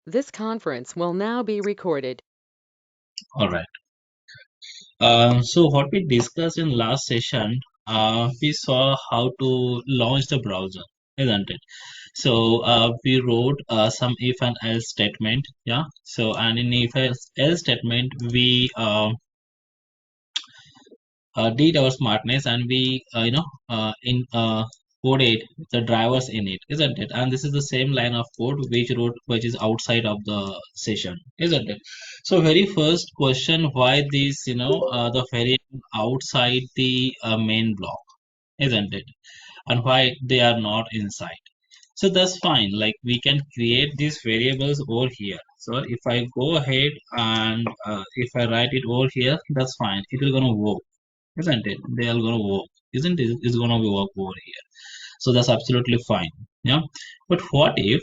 This conference will now be recorded. All right. So what we discussed in last session, we saw how to launch the browser, isn't it? So we wrote some if and else statement, yeah. So and in if else statement, we did our smartness and we in coded the drivers in it, isn't it? And this is the same line of code which wrote which is outside of the session, isn't it? So very first question, why this the variable outside the main block, isn't it? And why they are not inside? So that's fine, like we can create these variables over here. So if I go ahead and if I write it over here, that's fine, it will gonna work, isn't it? They are gonna work, isn't it? It's gonna work over here. So that's absolutely fine. Yeah. But what if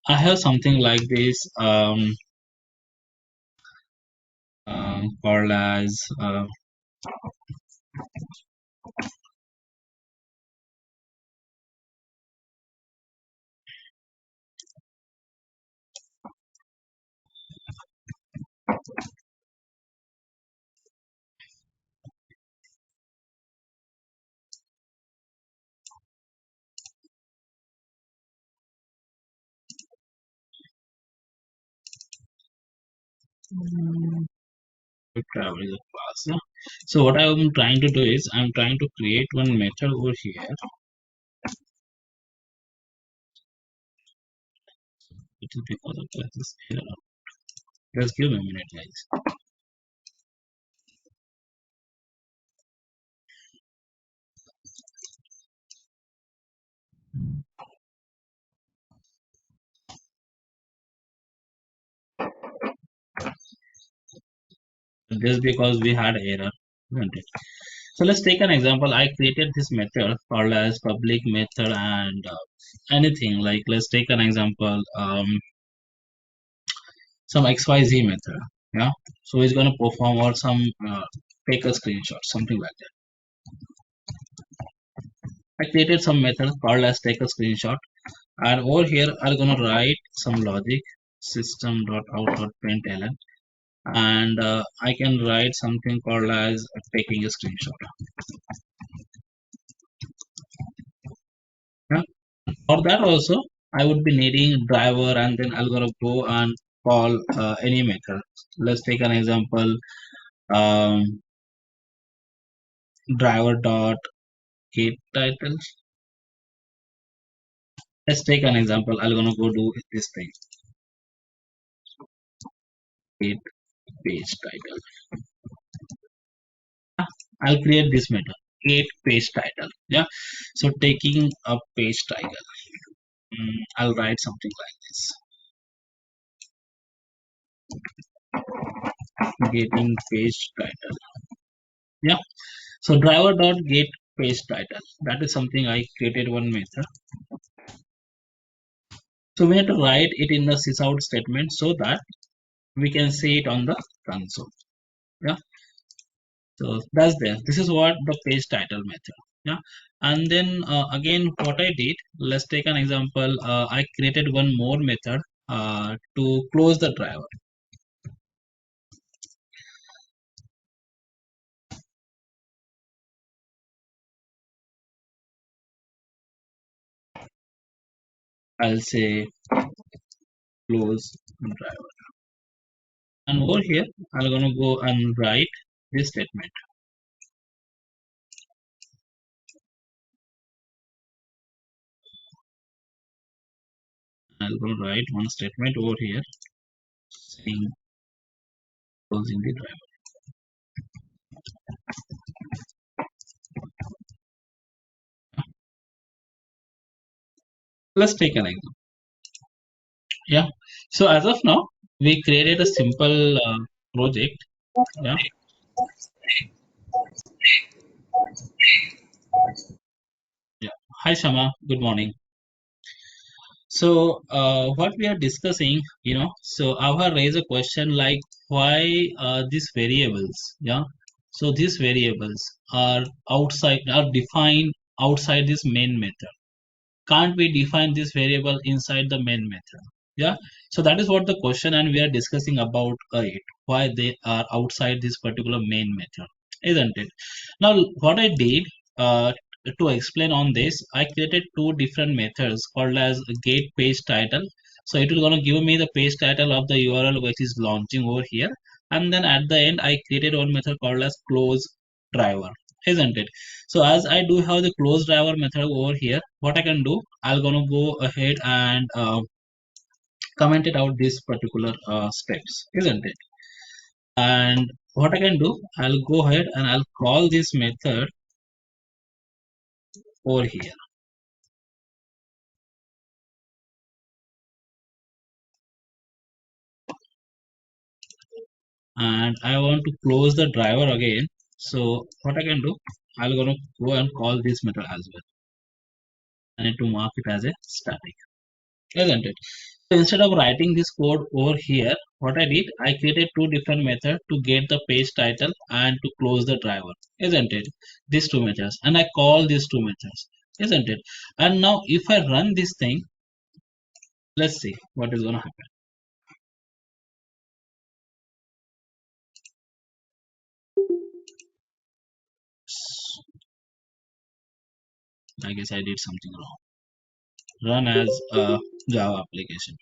I have something like this called as travel is a class. Yeah? So what I'm trying to do is I'm trying to create one method over here. It is because of this here. Just give me a minute, guys. Just because we had error, isn't it? So let's take an example. I created this method called as public method and anything like let's take an example. Some XYZ method. Yeah. So it's going to perform or some take a screenshot, something like that. I created some method called as take a screenshot. And over here, I'm going to write some logic system.out.println. And I can write something called as taking a screenshot. Yeah. For that also, I would be needing driver and then I'm going to go and call any method. Let's take an example. Um, driver dot get title. Let's take an example. I'm gonna go do this thing. Get page title. I'll create this method. Get page title. Yeah. So taking a page title. I'll write something like this. Getting page title. Yeah. So driver dot get page title. That is something I created one method. So we have to write it in the sysout statement so that we can see it on the console. Yeah. So that's there. This is what the page title method. Yeah. And then again, what I did, let's take an example. I created one more method to close the driver. I'll say close driver. And over here, I'm gonna go and write this statement. I'm gonna write one statement over here saying closing the driver. Let's take an example. Yeah. So as of now, we created a simple project. Yeah. Yeah. Hi Shama. Good morning. So, what we are discussing, so I have raised a question like why these variables, yeah? So these variables are defined outside this main method. Can't we define this variable inside the main method? Yeah, so that is what the question, and we are discussing about it, why they are outside this particular main method, isn't it? Now, what I did uh, to explain on this, I created two different methods called as get page title. So it will gonna give me the page title of the URL which is launching over here, and then at the end I created one method called as close driver, isn't it? So as I do have the close driver method over here, what I can do, I'll gonna go ahead and commented out these particular steps, isn't it? And what I can do, I'll go ahead and I'll call this method over here. And I want to close the driver again. So what I can do, I'm gonna go and call this method as well. I need to mark it as a static, isn't it? So instead of writing this code over here, what I did, I created two different methods to get the page title and to close the driver, isn't it? These two methods, and I call these two methods, isn't it? And now if I run this thing, let's see what is gonna happen. I guess I did something wrong. Run as a Java application.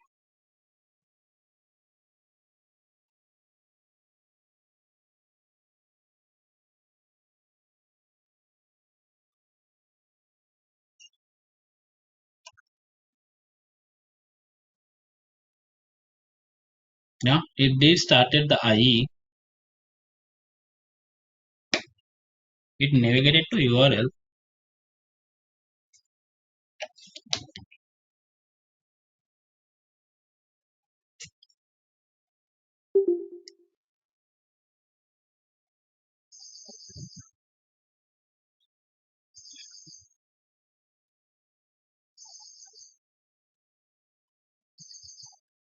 Yeah, it did started the IE. It navigated to URL.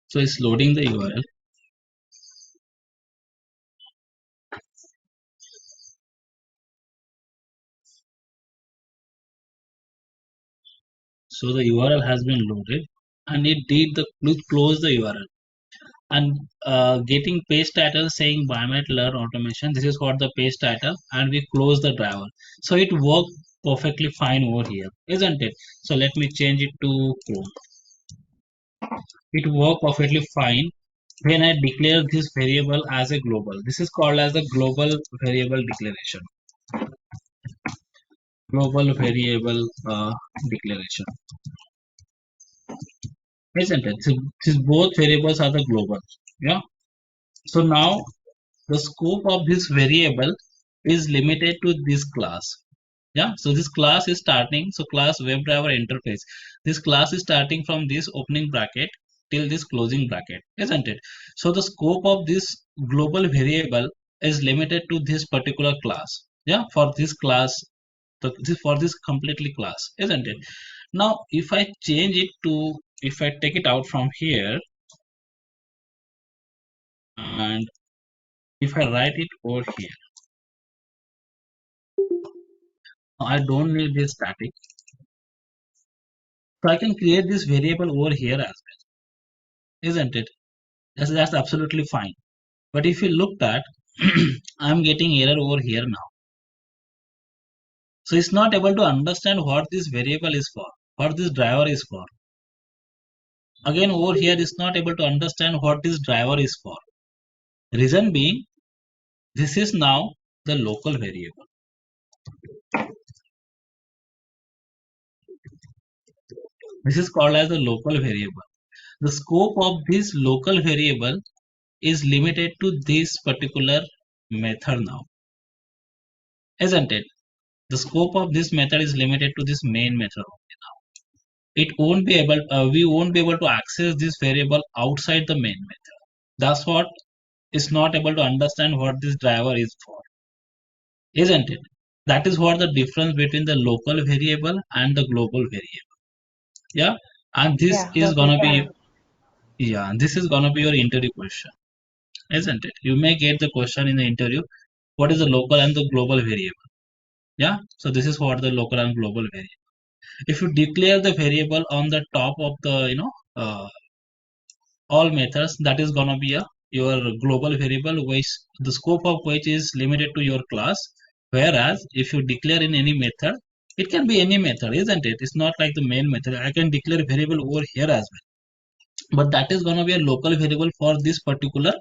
So it's loading the URL. So the URL has been loaded, and it did the close the URL. And getting page title saying biomet learn automation, this is what the page title, and we close the driver, so it worked perfectly fine over here, isn't it? So let me change it to Chrome. It worked perfectly fine when I declare this variable as a global. This is called as the global variable declaration. Global variable declaration, isn't it? So these both variables are the global. Yeah, so now the scope of this variable is limited to this class. Yeah, so this class is starting, so class WebDriver interface, this class is starting from this opening bracket till this closing bracket, isn't it? So the scope of this global variable is limited to this particular class. Yeah, for this class, for this completely class, isn't it? Now if I change it to, if I take it out from here, and if I write it over here, I don't need this static. So I can create this variable over here as well, isn't it? That's absolutely fine. But if you looked at, I'm getting error over here now. So it's not able to understand what this variable is for, what this driver is for. Again, over here, it's not able to understand what this driver is for. Reason being, this is now the local variable. This is called as the local variable. The scope of this local variable is limited to this particular method now, isn't it? The scope of this method is limited to this main method only now. It won't be able, we won't be able to access this variable outside the main method. That's what is not able to understand what this driver is for, isn't it? That is what the difference between the local variable and the global variable. Yeah, and this Yeah, is got it. gonna be, yeah, this is gonna be your interview question, isn't it? You may get the question in the interview, what is the local and the global variable? Yeah, so this is what the local and global variable. If you declare the variable on the top of the, all methods, that is gonna be a your global variable, which the scope of which is limited to your class. Whereas if you declare in any method, it can be any method, isn't it? It's not like the main method. I can declare variable over here as well, but that is gonna be a local variable for this particular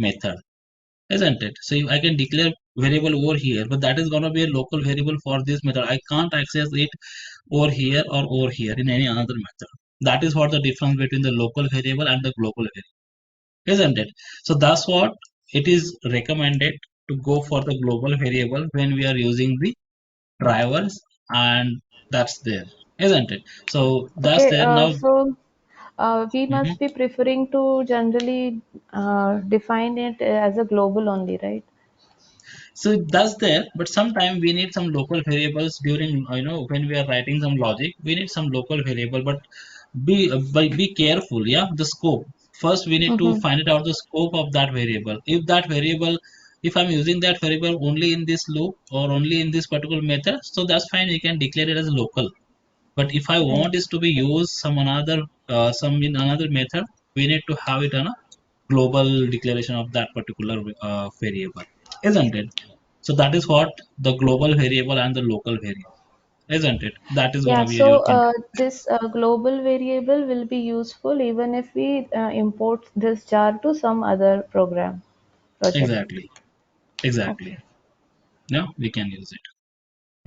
method, isn't it? So if I can declare variable over here, but that is gonna be a local variable for this method. I can't access it over here or over here in any another method. That is what the difference between the local variable and the global variable, isn't it? So that's what it is recommended to go for the global variable when we are using the drivers, and that's there, isn't it? So that's Okay, there now. we Mhm. must be preferring to generally define it as a global only, right? So that's there, but sometimes we need some local variables during, when we are writing some logic, we need some local variable, but be careful, yeah, the scope. First, we need to Mm-hmm. find it out the scope of that variable. If I'm using that variable only in this loop or only in this particular method, so that's fine. We can declare it as local. But if I Right. want is to be used some in another method, we need to have it on a global declaration of that particular variable, isn't it? So that is what the global variable and the local variable, isn't it? That is Yeah, gonna be so your control. this global variable will be useful even if we import this jar to some other program project. Exactly, exactly. Okay. Yeah, we can use it.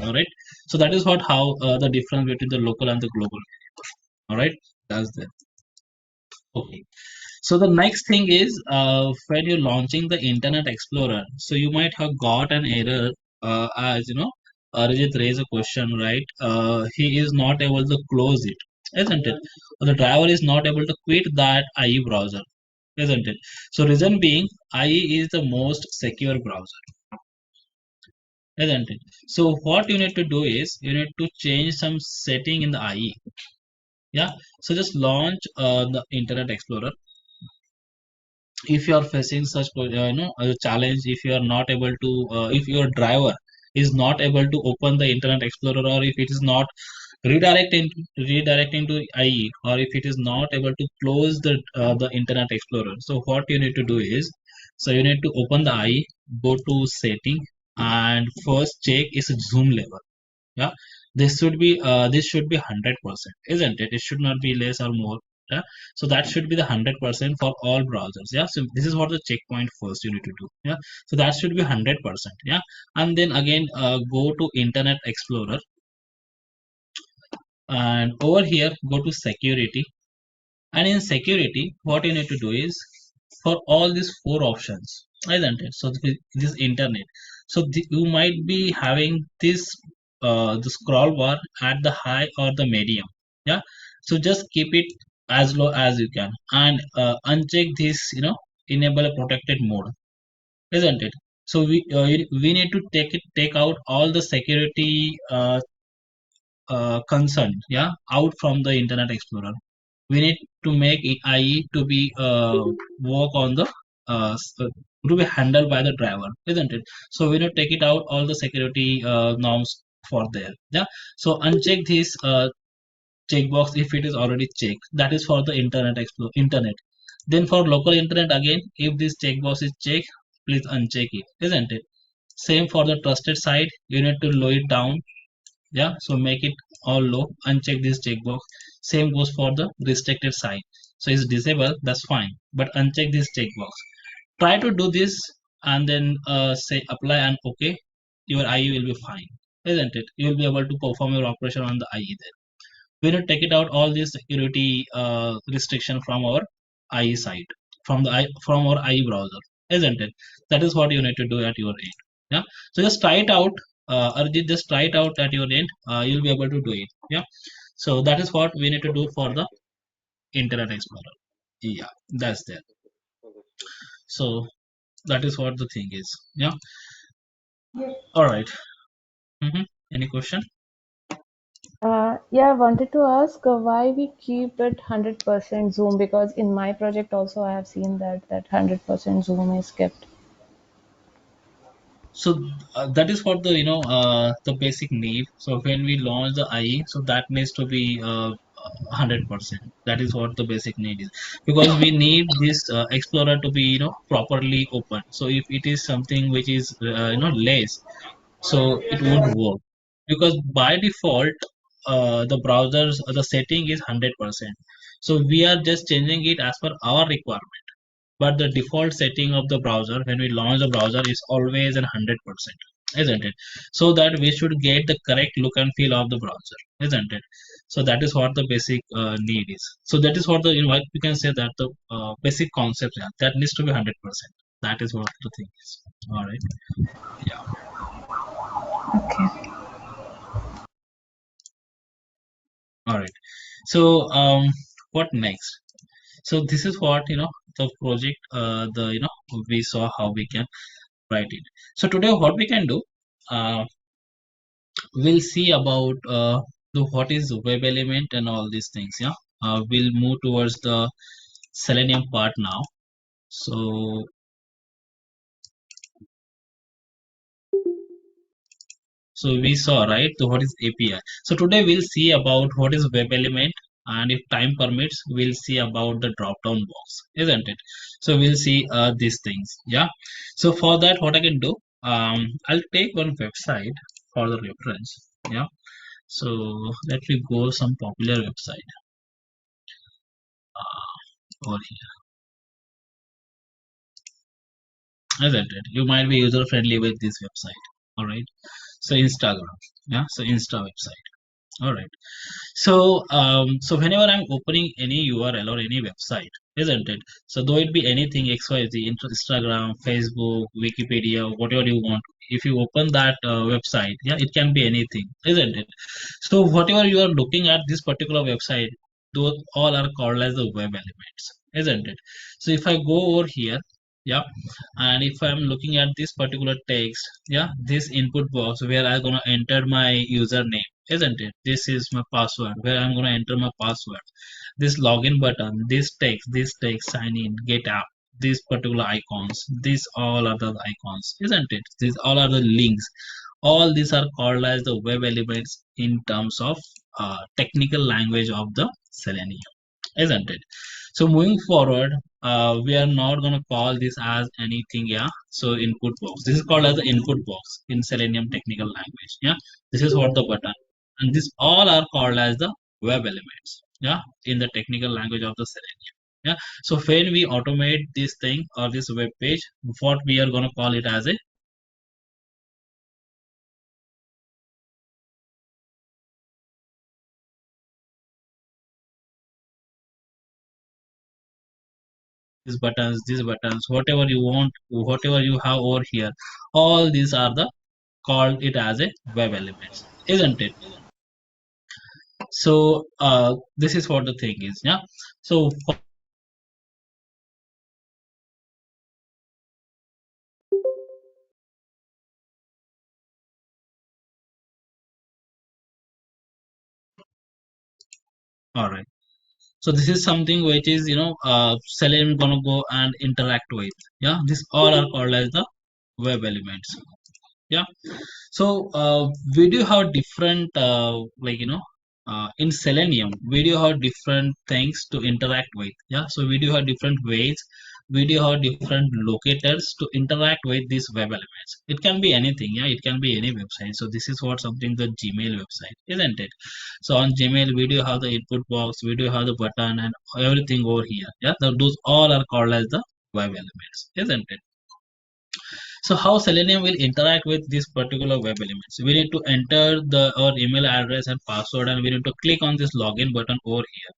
All right. So that is what how the difference between the local and the global. All right. That's that. Okay. So the next thing is when you're launching the Internet Explorer, so you might have got an error, as Arijit raised a question, right? He is not able to close it, isn't it? Or the driver is not able to quit that IE browser, isn't it? So reason being, IE is the most secure browser, isn't it? So what you need to do is you need to change some setting in the IE. Yeah. So just launch the Internet Explorer. If you are facing such a challenge, if you are not able to if your driver is not able to open the Internet Explorer, or if it is not redirecting to IE, or if it is not able to close the Internet Explorer, so what you need to do is, so you need to open the IE, go to setting, and first check is zoom level. Yeah, this should be 100%, isn't it? It should not be less or more. Yeah, so that should be the 100% for all browsers. Yeah, so this is what the checkpoint first you need to do. Yeah, so that should be 100%. Yeah, and then again go to Internet Explorer, and over here go to security, and in security what you need to do is, for all these four options, isn't it? So this internet, so you might be having this the scroll bar at the high or the medium. Yeah, so just keep it as low as you can, and uncheck this, enable a protected mode, isn't it? So we need to take out all the security concern, yeah, out from the Internet Explorer. We need to make IE to be work on the to be handled by the driver, isn't it? So we need to take it out all the security norms for there. Yeah. So uncheck this checkbox if it is already checked. That is for the Internet Explorer internet. Then for local internet again, if this checkbox is checked, please uncheck it, isn't it? Same for the trusted site. You need to lower it down. Yeah, so make it all low, uncheck this checkbox. Same goes for the restricted site. So it's disabled, that's fine, but uncheck this checkbox. Try to do this, and then say apply and okay, your IE will be fine, isn't it? You will be able to perform your operation on the IE there. We need to take it out all this security restriction from our IE site, from our IE browser, isn't it? That is what you need to do at your end. Yeah. So just try it out, Arjit. Just try it out at your end. You'll be able to do it. Yeah. So that is what we need to do for the Internet Explorer. Yeah, that's there. So that is what the thing is. Yeah. All right. Mm-hmm. Any question? Yeah, I wanted to ask why we keep it 100% zoom, because in my project also I have seen that 100% zoom is kept. So that is what the the basic need. So when we launch the IE, so that needs to be 100%. That is what the basic need is, because we need this explorer to be properly open. So if it is something which is less, so it won't work, because by default the browsers the setting is 100%. So we are just changing it as per our requirement, but the default setting of the browser when we launch the browser is always 100%, isn't it? So that we should get the correct look and feel of the browser, isn't it? So that is what the basic need is. So that is what the we can say that the basic concept, yeah, that needs to be 100%. That is what the thing is. All right. Yeah. Okay. All right. So what next? So this is what the project the we saw how we can write it. So today what we can do, uh, we'll see about the what is web element and all these things. Yeah, we'll move towards the Selenium part now. So so we saw, right, so what is API. So today we'll see about what is web element, and if time permits we'll see about the drop down box, isn't it? So we'll see these things. Yeah. So for that what I can do, I'll take one website for the reference. Yeah. So let me go some popular website over here, isn't it? You might be user friendly with this website. All right. So Instagram. Yeah. So Insta website. All right. So whenever I'm opening any URL or any website, isn't it? So though it be anything XYZ, Instagram, Facebook, Wikipedia, whatever you want. If you open that website, yeah, it can be anything, isn't it? So whatever you are looking at this particular website, those all are called as the web elements, isn't it? So if I go over here, yeah, and if I'm looking at this particular text, yeah, this input box where I'm gonna enter my username, isn't it? This is my password where I'm going to enter my password. This login button, this text, sign in, get app, these particular icons, these all are the icons, isn't it? These all are the links. All these are called as the web elements in terms of technical language of the Selenium, isn't it? So moving forward, we are not going to call this as anything. Yeah. So input box, this is called as the input box in Selenium technical language. Yeah. This is what the button, and this all are called as the web elements. Yeah. In the technical language of the Selenium. Yeah. So when we automate this thing or this web page, what we are going to call it as a these buttons, whatever you want, whatever you have over here, all these are the called it as a web elements, isn't it? So this is what the thing is. Yeah. So all right. So this is something which is Selenium gonna go and interact with. Yeah. This all are called as the web elements. Yeah. So we do have different in Selenium we do have different things to interact with. Yeah. So we do have different ways, we do have different locators to interact with these web elements. It can be anything. Yeah. It can be any website. So this is what something the Gmail website, isn't it? So on Gmail we do have the input box, we do have the button and everything over here. Yeah. Those all are called as the web elements, isn't it? So how Selenium will interact with this particular web elements? We need to enter our email address and password, and we need to click on this login button over here.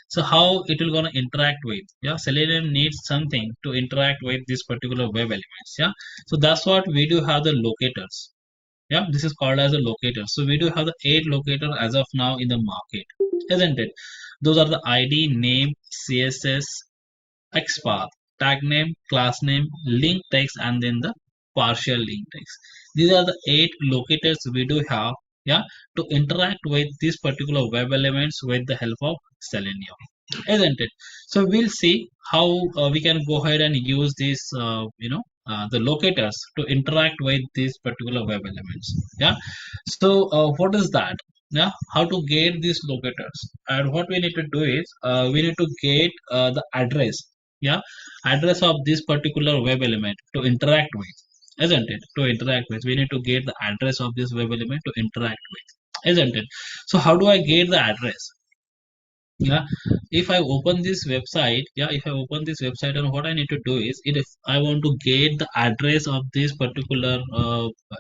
So how it will gonna interact with? Yeah, Selenium needs something to interact with this particular web elements. Yeah, so that's what we do have the locators. Yeah, this is called as a locator. So we do have the 8 locator as of now in the market, isn't it? Those are the ID, name, CSS, XPath, tag name, class name, link text, and then the partial link text. These are the 8 locators we do have, yeah, to interact with these particular web elements with the help of Selenium, isn't it? So we'll see how we can go ahead and use these, the locators to interact with these particular web elements. Yeah. So what is that? yeah, how to get these locators. And what we need to do is we need to get the address, yeah, address of this particular web element to interact with, isn't it? To interact with, we need to get the address of this web element to interact with, isn't it? So how do I get the address? Yeah, if I open this website, yeah, if I open this website, and what I need to do is, if I want to get the address of this particular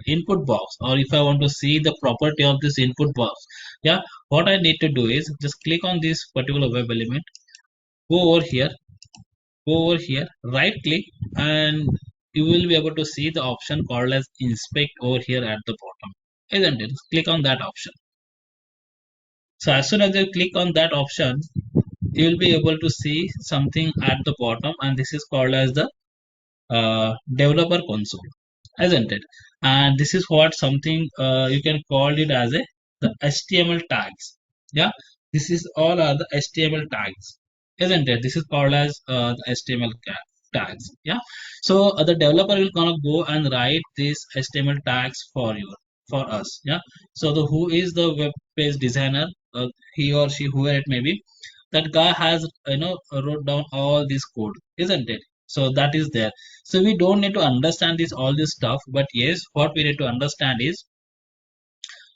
input box, or if I want to see the property of this input box, yeah, what I need to do is just click on this particular web element, go over here, go over here, right click, and you will be able to see the option called as inspect over here at the bottom, isn't it? Click on that option. So as soon as you click on that option, you will be able to see something at the bottom, and this is called as the developer console, isn't it? And this is what something you can call it as a the HTML tags. Yeah, this is all are the HTML tags, isn't it? This is called as the HTML tags. Yeah, so the developer will gonna go and write these HTML tags for you, for us. Yeah, so the who is the web page designer, he or she, whoever it may be, that guy has wrote down all this code, isn't it? So that is there. So we don't need to understand this all this stuff, but yes, what we need to understand is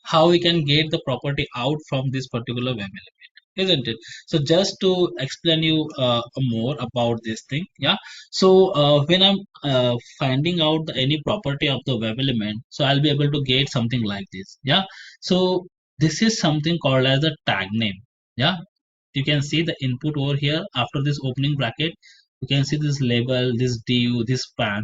how we can get the property out from this particular web element, isn't it? So just to explain you more about this thing, yeah. So when I'm finding out any property of the web element, so I'll be able to get something like this, yeah. So this is something called as a tag name, yeah. You can see the input over here after this opening bracket. You can see this label, this div, this span,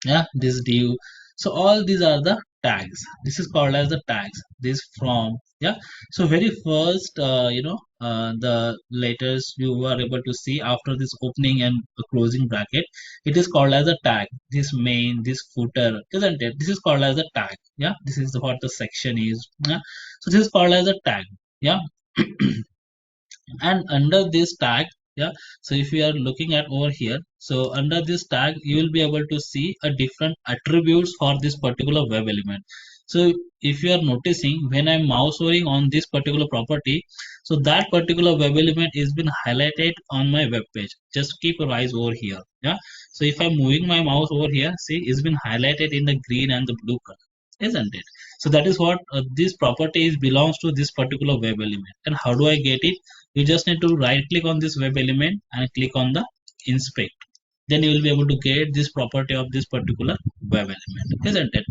yeah, this div. So all these are the tags. This is called as the tags, this from, yeah. So very first the letters you are able to see after this opening and closing bracket, it is called as a tag. This main, this footer, isn't it? This is called as a tag, yeah. This is what the section is, yeah. So this is called as a tag, yeah. And under this tag, yeah, so if you are looking at over here, so under this tag you will be able to see a different attributes for this particular web element. So if you are noticing, when I'm mouse hovering on this particular property, so that particular web element is been highlighted on my web page. Just keep your eyes over here, yeah. So if I'm moving my mouse over here, see, it's been highlighted in the green and the blue color, isn't it? So that is what this property is belongs to this particular web element. And how do I get it? You just need to right click on this web element and click on the inspect. Then you will be able to get this property of this particular web element, isn't it?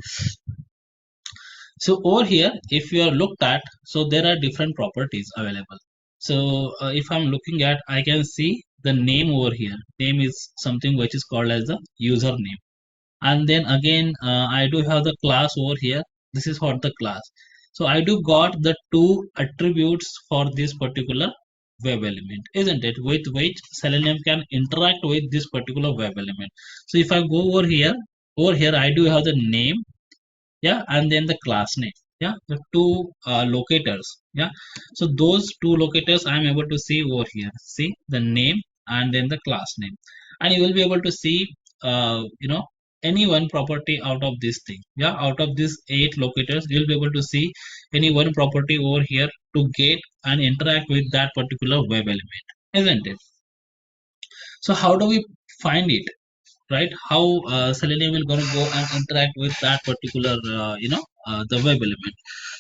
So over here, if you are looked at, so there are different properties available. So if I'm looking at, I can see the name over here. Name is something which is called as the username. And then again, I do have the class over here. This is what the class. So I do got the two attributes for this particular web element, isn't it? With which Selenium can interact with this particular web element. So if I go over here I do have the name, yeah, and then the class name, yeah, the two locators, yeah. So those two locators I'm able to see over here. See the name and then the class name, and you will be able to see any one property out of this thing, yeah. Out of these 8 locators, you'll be able to see any one property over here to get and interact with that particular web element, isn't it? So how do we find it, right? How Selenium will gonna go and interact with that particular the web element.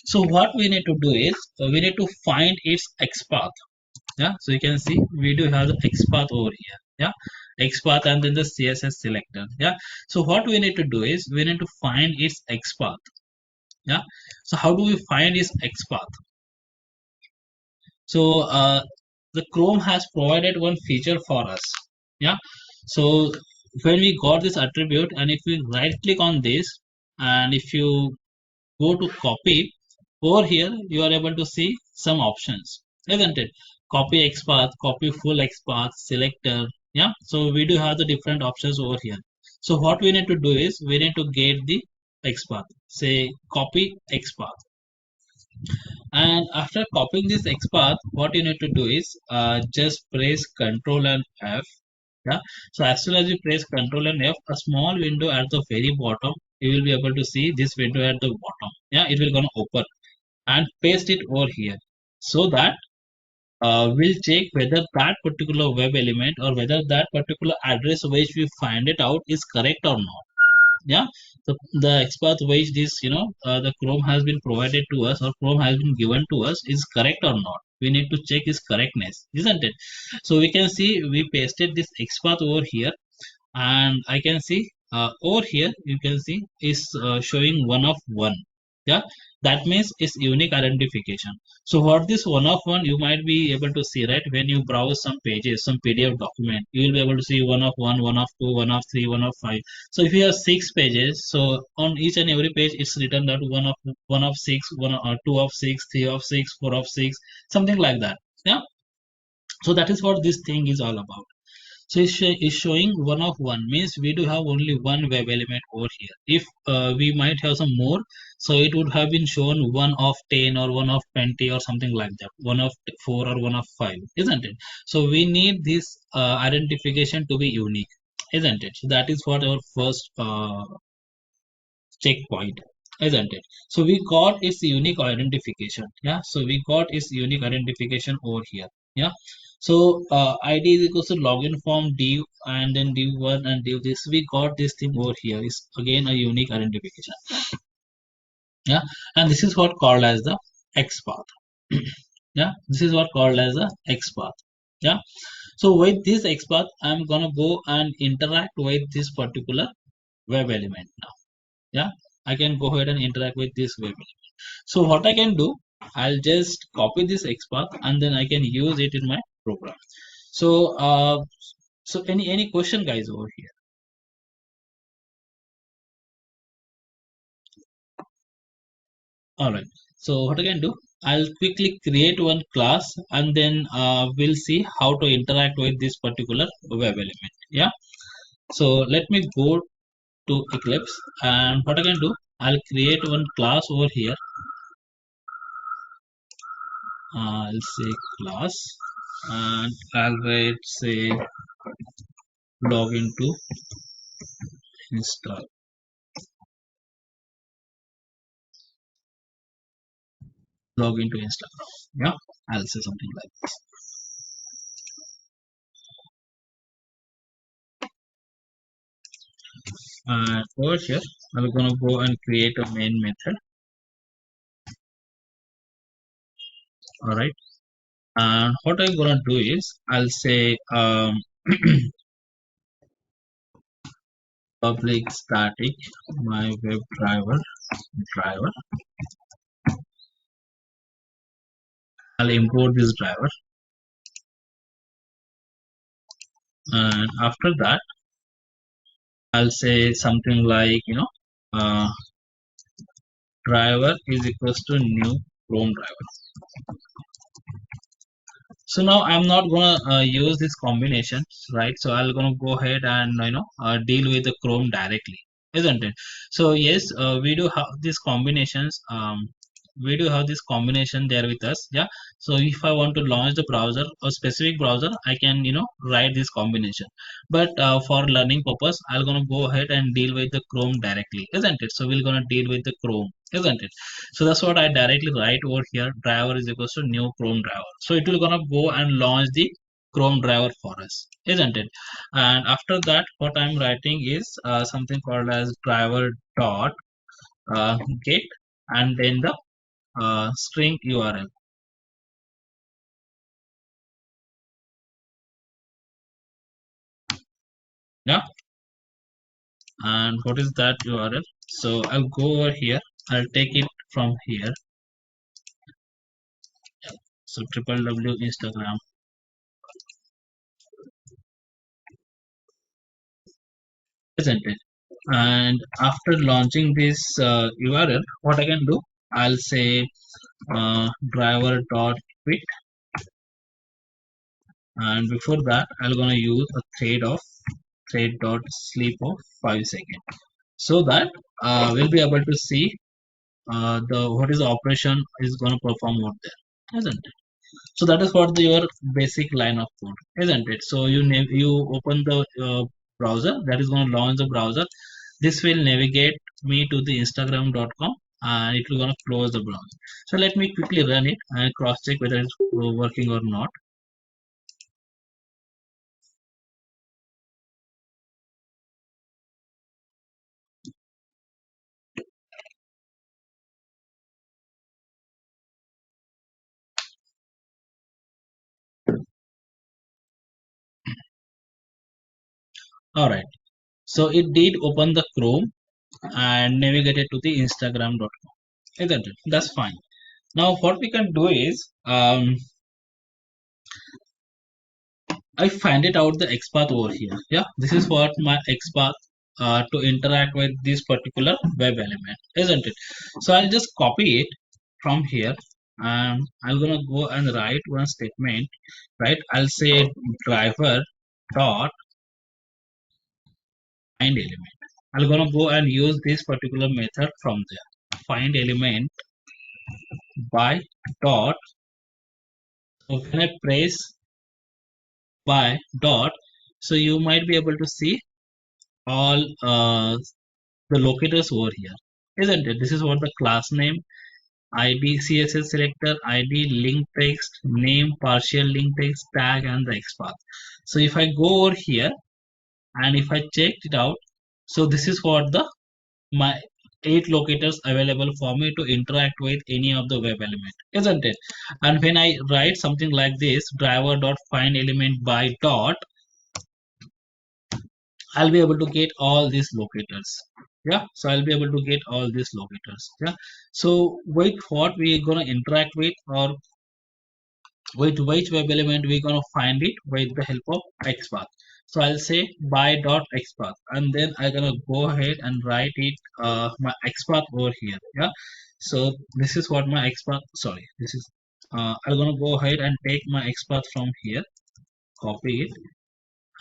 So what we need to do is we need to find its XPath, yeah. So you can see we do have the XPath over here, yeah, XPath, and then the CSS selector, yeah. So what we need to do is we need to find its XPath, yeah. So how do we find its XPath? So the Chrome has provided one feature for us, yeah. So when we got this attribute, and if we right click on this, and if you go to copy, over here you are able to see some options, isn't it? Copy XPath, copy full XPath, selector, yeah. So we do have the different options over here. So what we need to do is we need to get the XPath, say copy XPath. And after copying this XPath, what you need to do is just press Ctrl and F, yeah. So as soon as you press Ctrl and F, a small window at the very bottom, you will be able to see this window at the bottom, yeah. It will gonna open, and paste it over here, so that we'll check whether that particular web element or whether that particular address which we find it out is correct or not. Yeah, the XPath which this the Chrome has been provided to us, or Chrome has been given to us, is correct or not. We need to check its correctness, isn't it? So we can see we pasted this XPath over here, and I can see over here you can see is showing 1 of 1. Yeah, that means it's unique identification. So what this 1 of 1, you might be able to see, right? When you browse some pages, some PDF document, you will be able to see 1 of 1, 1 of 2, 1 of 3, 1 of 5. So if you have 6 pages, so on each and every page it's written that 1 of 6, 2 of 6, 3 of 6, 4 of 6, something like that. Yeah, so that is what this thing is all about. So it's showing 1 of 1, means we do have only one web element over here. If we might have some more, so it would have been shown 1 of 10 or 1 of 20 or something like that, 1 of 4 or 1 of 5, isn't it? So we need this identification to be unique, isn't it? So that is what our first checkpoint, isn't it? So we got its unique identification. Yeah, so we got its unique identification over here. Yeah, so id is equals to login form div, and then div1 and div this. We got this thing over here is again a unique identification. Yeah, and this is what called as the XPath. Yeah, this is what called as the XPath. Yeah, so with this XPath, I'm gonna go and interact with this particular web element now. Yeah, I can go ahead and interact with this web element. So what I can do, I'll just copy this XPath and then I can use it in my program. So so any question, guys, over here? All right, so what I can do, I'll quickly create one class and then we'll see how to interact with this particular web element. Yeah, so let me go to Eclipse, and what I can do, I'll create one class over here. I'll say class, and I'll write say login to install, login to Instagram. Yeah, I'll say something like this. And over here, I'm gonna go and create a main method. All right, and what I'm gonna do is I'll say public static my web driver. I'll import this driver, and after that I'll say something like driver is equals to new Chrome driver. So now I'm not gonna use this combination, right? So I'm gonna go ahead and deal with the Chrome directly, isn't it? So yes, we do have these combinations. We do have this combination there with us. Yeah, so if I want to launch the browser, a specific browser, I can write this combination, but for learning purpose I'm gonna go ahead and deal with the Chrome directly, isn't it? So we're gonna deal with the Chrome, isn't it? So that's what I directly write over here, driver is equals to new Chrome driver. So it will gonna go and launch the Chrome driver for us, isn't it? And after that what I'm writing is something called as driver dot get, and then the string URL. Yeah, and what is that URL? So I'll go over here, I'll take it from here. So www Instagram, isn't it? And after launching this URL, what I can do, I'll say driver dot quit, and before that I'm gonna use a thread dot sleep of 5 seconds, so that we'll be able to see the what is the operation is gonna perform out there, isn't it? So that is what your basic line of code, isn't it? So you open the browser, that is going to launch the browser. This will navigate me to the instagram.com, and it will gonna close the browser. So let me quickly run it and cross check whether it's working or not. All right, so it did open the Chrome and navigated to the Instagram.com, isn't it? That's fine. Now what we can do is I find it out the XPath over here. Yeah, this is what my XPath to interact with this particular web element, isn't it? So I'll just copy it from here and I'm gonna go and write one statement, right? I'll say driver dot find element. I'm gonna go and use this particular method from there. Find element by dot. So when I press by dot, so you might be able to see all the locators over here, isn't it? This is what the class name, ID, CSS selector, ID, link text, name, partial link text, tag, and the XPath. So if I go over here and if I checked it out, so this is what the my 8 locators available for me to interact with any of the web element, isn't it? And when I write something like this, driver dot find element by dot, I'll be able to get all these locators. Yeah, so I'll be able to get all these locators. Yeah, so with what we're gonna interact with, or with which web element we're gonna find it with the help of XPath. So I'll say by dot XPath, and then I'm gonna go ahead and write it my XPath over here. Yeah, so this is what my XPath. Sorry, this is I'm gonna go ahead and take my XPath from here, copy it,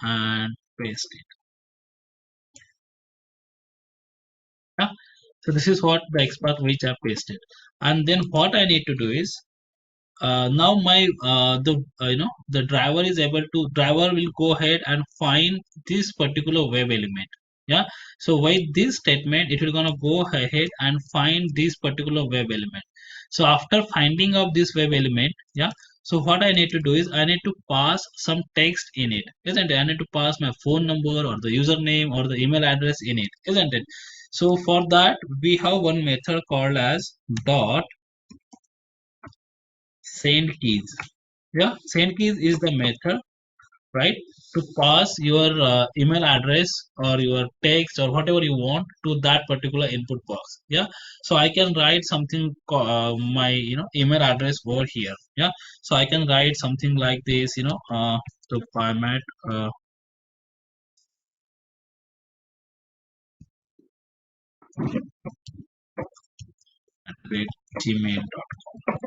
and paste it. Yeah, so this is what the XPath which I pasted, and then what I need to do is now my the driver is able to driver will go ahead and find this particular web element. Yeah, so with this statement it will gonna go ahead and find this particular web element. So after finding of this web element, yeah, so what I need to do is I need to pass some text in it, isn't it? I need to pass my phone number or the username or the email address in it, isn't it? So for that we have one method called as dot send keys. Yeah, send keys is the method, right, to pass your email address or your text or whatever you want to that particular input box. Yeah, so I can write something my email address over here. Yeah, so I can write something like this, the format at gmail.com.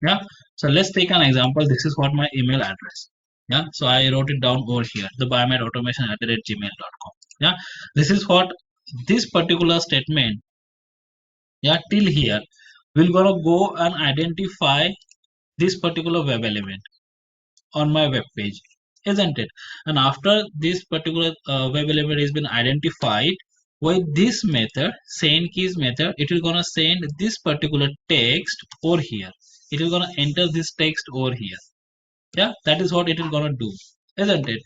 Yeah, so let's take an example. This is what my email address. Yeah, so I wrote it down over here, the biomed automation at gmail.com. Yeah, this is what this particular statement, yeah, till here we're gonna go and identify this particular web element on my web page, isn't it? And after this particular web element has been identified with this method, send keys method, it will gonna send this particular text over here. It will gonna enter this text over here. Yeah, that is what it is gonna do, isn't it?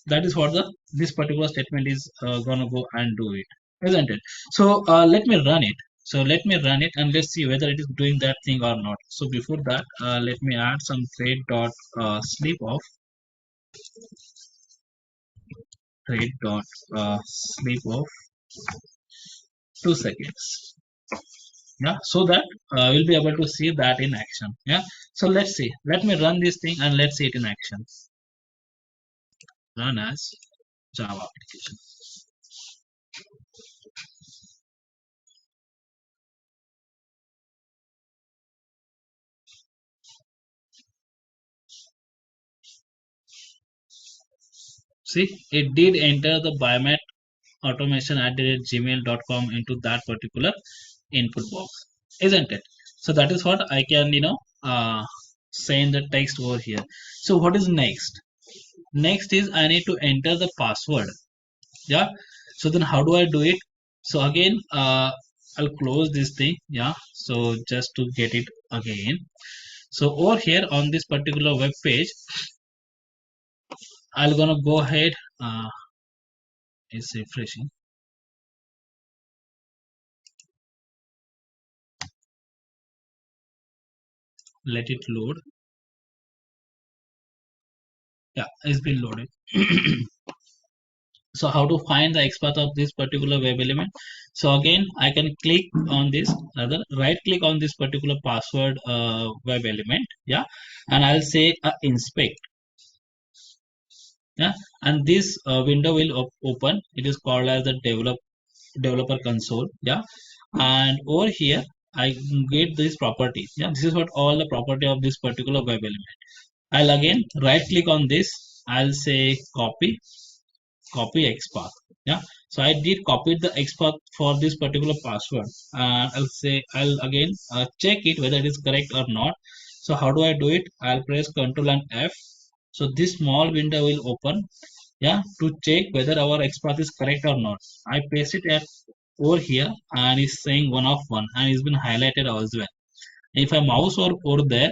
That is what the this particular statement is gonna go and do it, isn't it? So let me run it. So let me run it and let's see whether it is doing that thing or not. So before that, let me add some thread dot sleep off, thread dot sleep off 2 seconds. Yeah, so that we'll be able to see that in action. Yeah, so let's see. Let me run this thing and let's see it in action. Run as Java application. See, it did enter the biomet automation at gmail.com into that particular input box, isn't it? So that is what I can send the text over here. So what is next? Next is I need to enter the password. Yeah, so then how do I do it? So again, I'll close this thing. Yeah, so just to get it again. So over here on this particular web page, I'll gonna go ahead. It's refreshing. Let it load. Yeah, it's been loaded. So how to find the XPath of this particular web element? So again, I can click on this, rather right click on this particular password web element. Yeah, and I'll say inspect. Yeah, and this window will open. It is called as the developer console. Yeah, and over here I get this property. Yeah, this is what all the property of this particular web element. I'll again right click on this. I'll say copy XPath. Yeah, so I did copy the XPath for this particular password. I'll say I'll again check it whether it is correct or not. So how do I do it? I'll press Ctrl and F. So this small window will open. Yeah, to check whether our XPath is correct or not. I paste it at over here and it's saying 1 of 1 and it's been highlighted as well. If I mouse over there,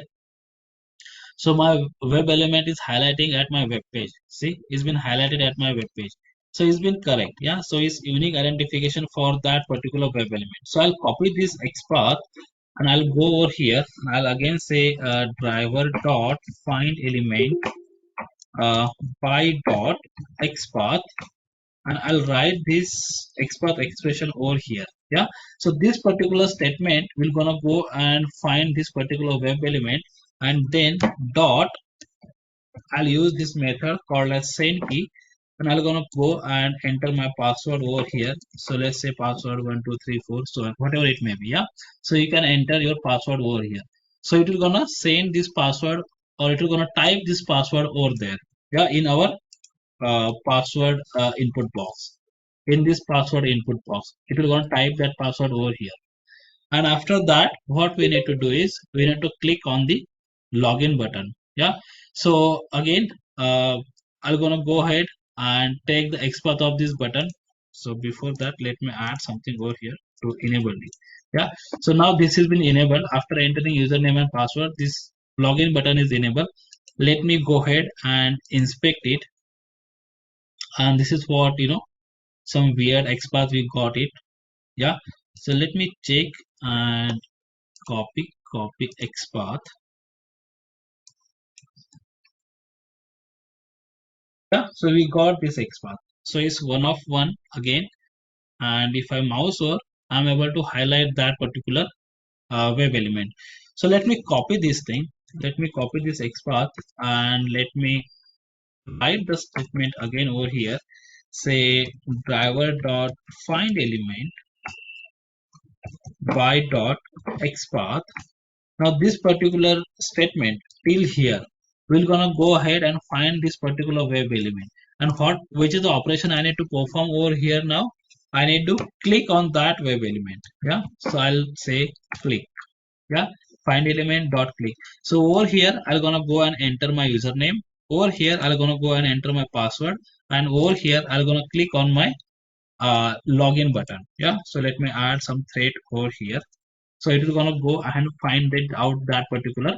so my web element is highlighting at my web page. See, it's been highlighted at my web page. So it's been correct. Yeah. So it's unique identification for that particular web element. So I'll copy this XPath and I'll go over here. And I'll again say driver dot find element by dot XPath, and I'll write this XPath expression over here. Yeah. So this particular statement will gonna go and find this particular web element, and then dot I'll use this method called as send key, and I'm gonna go and enter my password over here. So let's say password 1234, so whatever it may be. Yeah, so you can enter your password over here. So it will gonna send this password, or it will gonna type this password over there. Yeah, in our password input box. In this password input box, it will gonna type that password over here. And after that, what we need to do is we need to click on the login button. Yeah, so again, I'm gonna go ahead and take the XPath of this button. So before that, let me add something over here to enable it. Yeah, so now this has been enabled. After entering username and password, this login button is enabled. Let me go ahead and inspect it, and this is what, some weird XPath we got it. Yeah, so let me check and copy XPath. Yeah, so we got this XPath. So it's 1 of 1 again, and if I mouse over, I'm able to highlight that particular web element. So let me copy this thing. Let me copy this XPath and let me write the statement again over here. Say driver dot find element by dot XPath. Now this particular statement till here, we're gonna go ahead and find this particular web element. And which is the operation I need to perform over here now? I need to click on that web element. Yeah. So I'll say click. Yeah. Find element dot click. So over here, I'm gonna go and enter my username. Over here, I'm gonna go and enter my password. And over here, I'm gonna click on my login button. Yeah. So let me add some thread over here. So it is gonna go and find it out that particular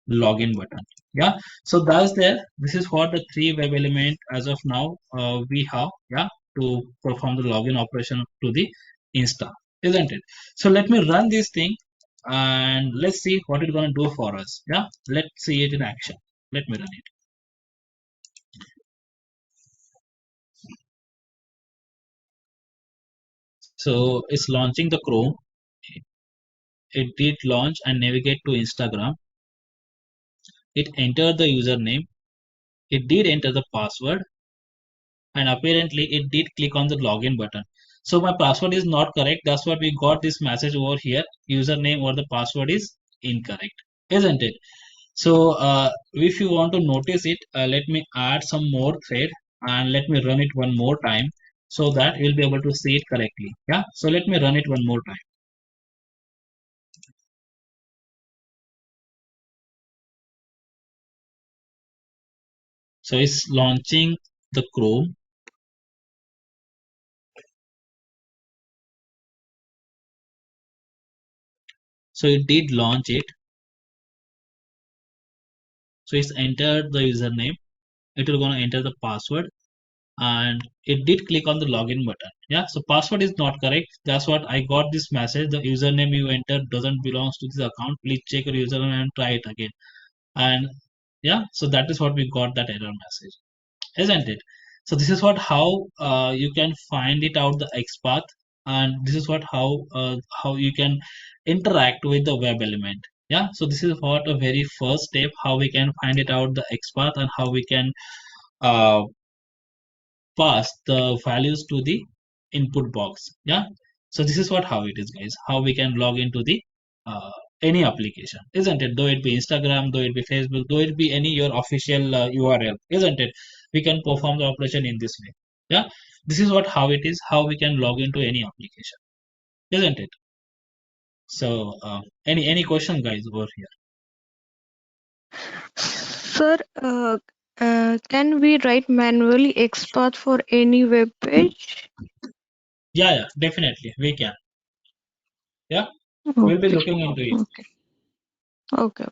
login button. Yeah, so that's there. This is what the 3 web element as of now we have. Yeah, to perform the login operation to the Insta, isn't it? So let me run this thing and let's see what it's gonna do for us. Yeah, let's see it in action. Let me run it. So it's launching the Chrome. It did launch and navigate to Instagram. It entered the username. It did enter the password, and apparently it did click on the login button. So my password is not correct. That's what we got this message over here. Username or the password is incorrect, isn't it? So if you want to notice it, let me add some more thread and let me run it one more time so that you'll be able to see it correctly. Yeah. So let me run it one more time. So it's launching the Chrome. So it did launch it. So it's entered the username. It will gonna enter the password, and it did click on the login button. Yeah, so password is not correct. That's what I got this message. The username you entered doesn't belongs to this account. Please check your username and try it again. And yeah, so that is what we got, that error message, isn't it? So this is what how you can find it out the XPath, and this is what how you can interact with the web element. Yeah, so this is what a very first step, how we can find it out the XPath, and how we can uh, pass the values to the input box. Yeah, so this is what how it is, guys, how we can log into the uh, any application, isn't it? Though it be Instagram, though it be Facebook, though it be any your official URL, isn't it? We can perform the operation in this way. Yeah, this is what how it is, how we can log into any application, isn't it? So any question, guys, over here? Sir, can we write manually XPath for any web page? Yeah, definitely we can. Yeah, we'll be Okay. looking into it. Okay. Okay.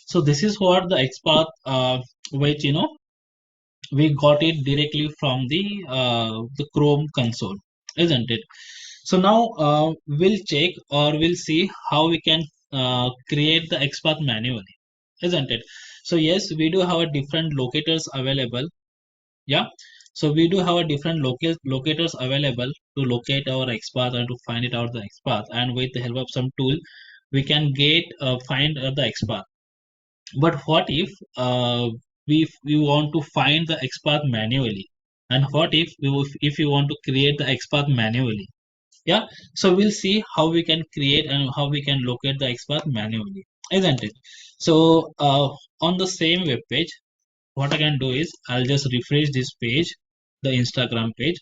So this is what the XPath, which we got it directly from the Chrome console, isn't it? So now we'll check, or we'll see how we can create the XPath manually, isn't it? So yes, we do have a different locators available. Yeah, so we do have a different locators available to locate our XPath and to find it out the XPath, and with the help of some tool we can get find the XPath. But what if we want to find the XPath manually? And what if you want to create the XPath manually? Yeah, so we'll see how we can create and how we can locate the XPath manually, isn't it? So on the same web page, what I can do is I'll just refresh this page, the Instagram page.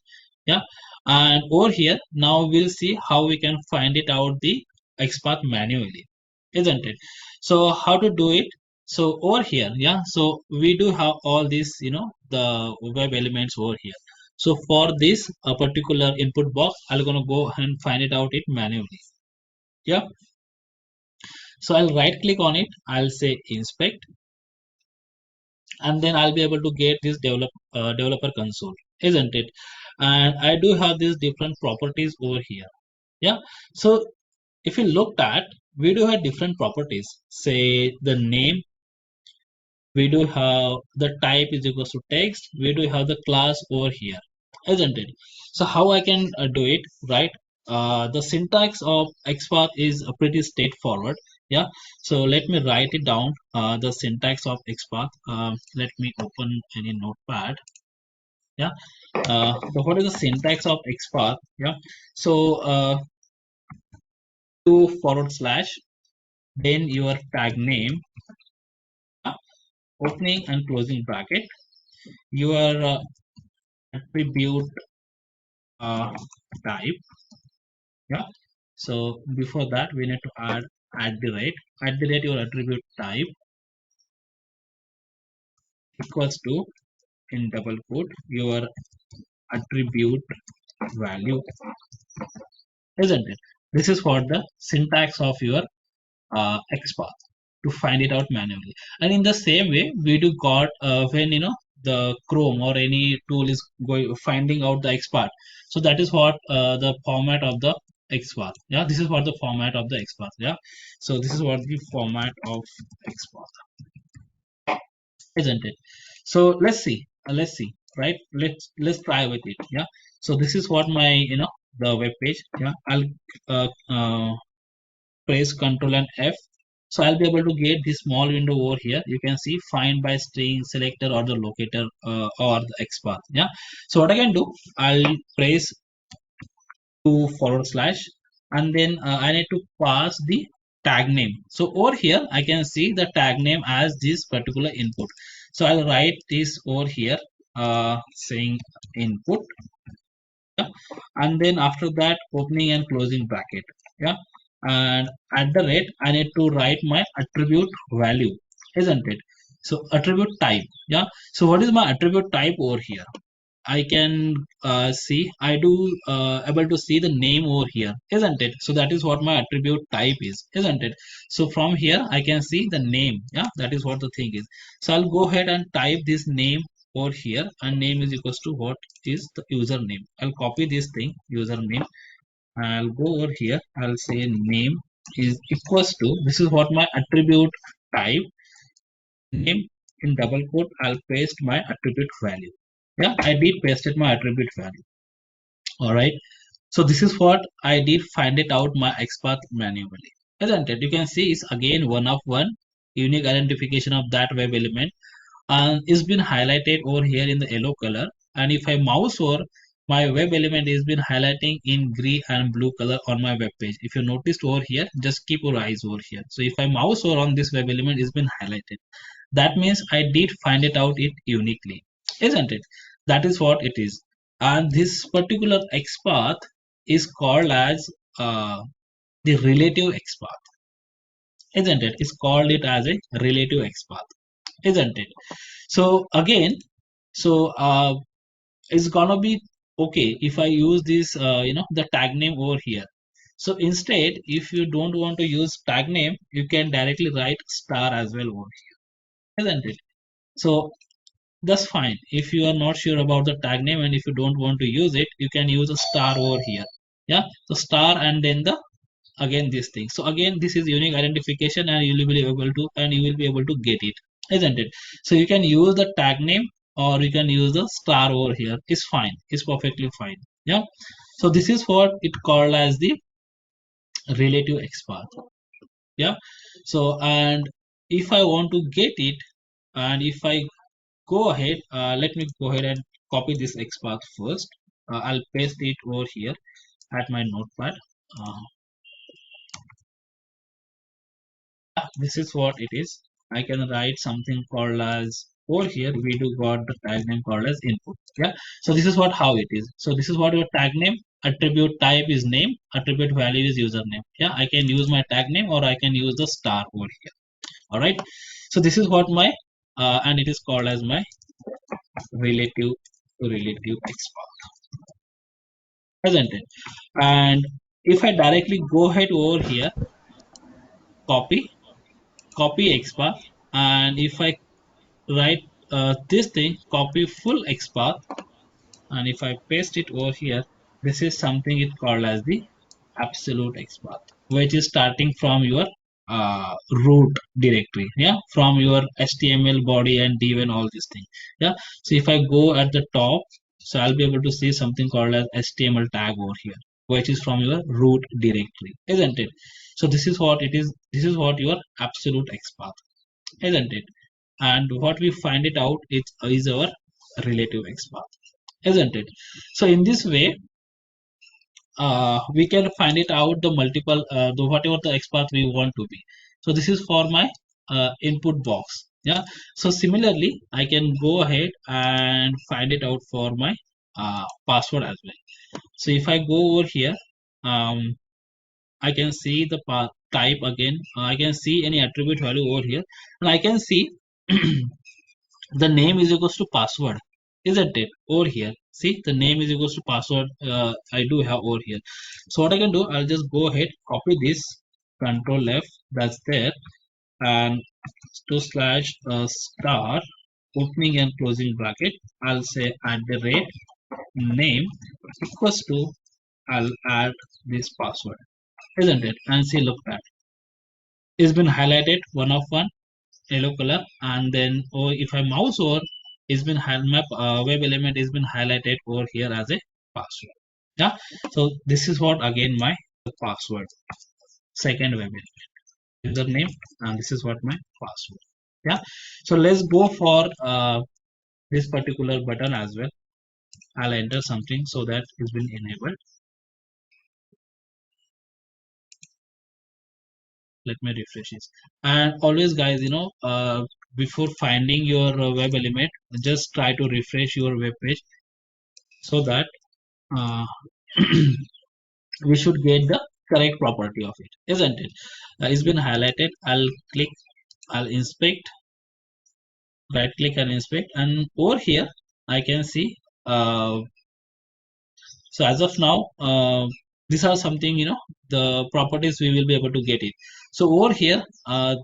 Yeah, and over here now we'll see how we can find it out the XPath manually, isn't it? So how to do it? So over here, yeah, so we do have all these, the web elements over here. So for this a particular input box, I'm gonna go and find it out it manually. Yeah, so I'll right click on it, I'll say inspect, and then I'll be able to get this developer console, isn't it? And I do have these different properties over here. Yeah, so if you looked at, we do have different properties. Say the name, we do have the type is equals to text, we do have the class over here, isn't it? So how I can do it, right? The syntax of XPath is pretty straightforward. Yeah, so let me write it down, the syntax of XPath. Let me open any notepad. Yeah, so what is the syntax of XPath? Yeah, so to forward slash, then your tag name, opening and closing bracket, your attribute type. Yeah, so before that we need to add at the rate your attribute type equals to, in double quote, your attribute value, isn't it? This is what the syntax of your XPath, to find it out manually. And in the same way we do got when the Chrome or any tool is going finding out the XPath. So that is what the format of the XPath. Yeah, this is what the format of the XPath. Yeah, so this is what the format of XPath, isn't it? So let's see, right? Let's try with it. Yeah, so this is what my the web page. Yeah, I'll press Ctrl and F. So I'll be able to get this small window over here. You can see find by string, selector, or the locator, or the XPath. Yeah. So what I can do, I'll press to forward slash, and then I need to pass the tag name. So over here I can see the tag name as this particular input. So I'll write this over here, saying input. Yeah, and then after that opening and closing bracket. Yeah, and at the rate I need to write my attribute value, isn't it? So attribute type. Yeah, so what is my attribute type over here? I can see, I do able to see the name over here, isn't it? So that is what my attribute type is, isn't it? So from here I can see the name. Yeah, that is what the thing is. So I'll go ahead and type this name over here, and name is equals to what is the username. I'll copy this thing, username. I'll go over here. I'll say name is equals to, this is what my attribute type, name, in double quote. I'll paste my attribute value. Yeah, I did pasted my attribute value. All right. So this is what I did find it out my XPath manually, isn't it? You can see it's again one of one unique identification of that web element, and it's been highlighted over here in the yellow color. And if I mouse over, my web element is been highlighting in green and blue color on my web page. If you noticed over here, just keep your eyes over here. So if I mouse over on this web element, it's been highlighted. That means I did find it out it uniquely, isn't it? That is what it is. And this particular XPath is called as the relative XPath, isn't it? It's called it as a relative XPath, isn't it? So again, so it's gonna be okay if I use this, the tag name over here. So instead, if you don't want to use tag name, you can directly write star as well over here, isn't it? So that's fine. If you are not sure about the tag name and if you don't want to use it, you can use a star over here. Yeah, so star and then the again this thing. So again, this is unique identification, and you will be able to get it, isn't it? So you can use the tag name or you can use the star over here. It's fine. It's perfectly fine. Yeah. So this is what it called as the relative XPath. Yeah. So and if I want to get it, and if I go ahead, let me go ahead and copy this XPath first. I'll paste it over here at my notepad. Uh, this is what it is. I can write something called as, over here we do got the tag name called as input. Yeah, so this is what how it is. So this is what your tag name, attribute type is name, attribute value is username. Yeah, I can use my tag name or I can use the star over here. All right, so this is what my and it is called as my relative XPath, isn't it? And if I directly go ahead over here, copy XPath, and if I write this thing, copy full XPath, and if I paste it over here, this is something it called as the absolute XPath, which is starting from your root directory. Yeah, from your HTML body and div and all these things. Yeah, so if I go at the top, so I'll be able to see something called as HTML tag over here, which is from your root directory, isn't it? So this is what it is. This is what your absolute XPath, isn't it? And what we find it out is our relative XPath, isn't it? So in this way, we can find it out the multiple the whatever the XPath we want to be. So this is for my input box. Yeah, so similarly I can go ahead and find it out for my password as well. So if I go over here, um, I can see the type again. I can see any attribute value over here, and I can see the name is equals to password, isn't it? Over here, see the name is equals to password. I do have over here. So what I can do, I'll just go ahead, copy this, control F, that's there, and to slash star, opening and closing bracket, I'll say at the rate name equals to, I'll add this password, isn't it? And see, look that it's been highlighted one of one yellow color, and then or if I mouse over, it's been my web element has been highlighted over here as a password. Yeah, so this is what again my password, second web element, username, and this is what my password. Yeah, so let's go for this particular button as well. I'll enter something so that it's been enabled. Let me refresh this. And always guys, before finding your web element, just try to refresh your web page so that uh, we should get the correct property of it, isn't it? It's been highlighted. I'll click, I'll inspect, right click and inspect, and over here I can see So as of now, these are something, the properties we will be able to get it. So over here,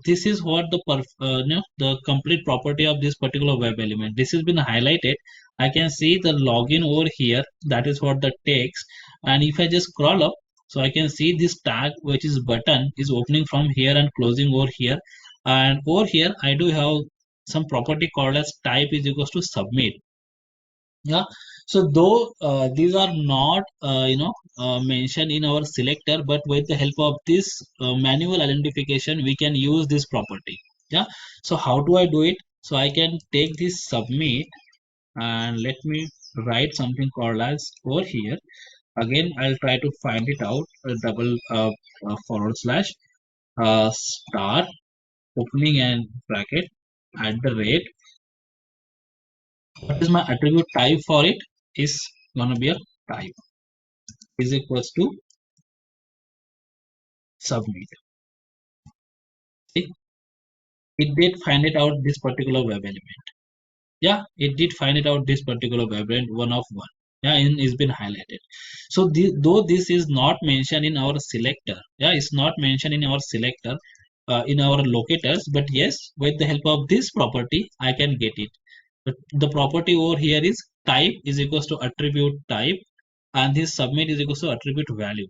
this is what the complete property of this particular web element. This has been highlighted. I can see the login over here. That is what the text. And if I just scroll up, so I can see this tag, which is button, is opening from here and closing over here. And over here, I do have some property called as type is equals to submit. Yeah, so though these are not mentioned in our selector, but with the help of this manual identification we can use this property. Yeah, so how do I do it? So I can take this submit and let me write something called as over here. Again, I'll try to find it out, double forward slash star opening and bracket at the rate. What is my attribute type for it? Is gonna be a type is equals to submit. See, it did find it out this particular web element. Yeah, it did find it out this particular web element one of one. Yeah, and it's been highlighted. So though this is not mentioned in our selector, yeah, it's not mentioned in our selector, in our locators, but yes, with the help of this property, I can get it. But the property over here is type is equals to attribute type, and this submit is equals to attribute value,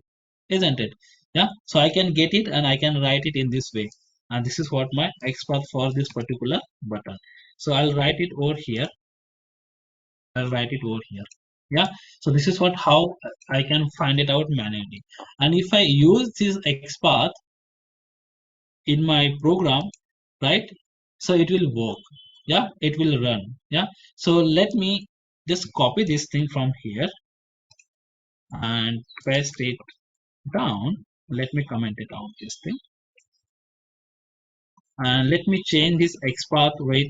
isn't it? Yeah, so I can get it and I can write it in this way, and this is what my XPath for this particular button. So I'll write it over here. Yeah, so this is what how I can find it out manually. And if I use this XPath in my program, right, so it will work. Yeah, it will run. Yeah, so let me just copy this thing from here and paste it down. Let me comment it out this thing, and let me change this XPath with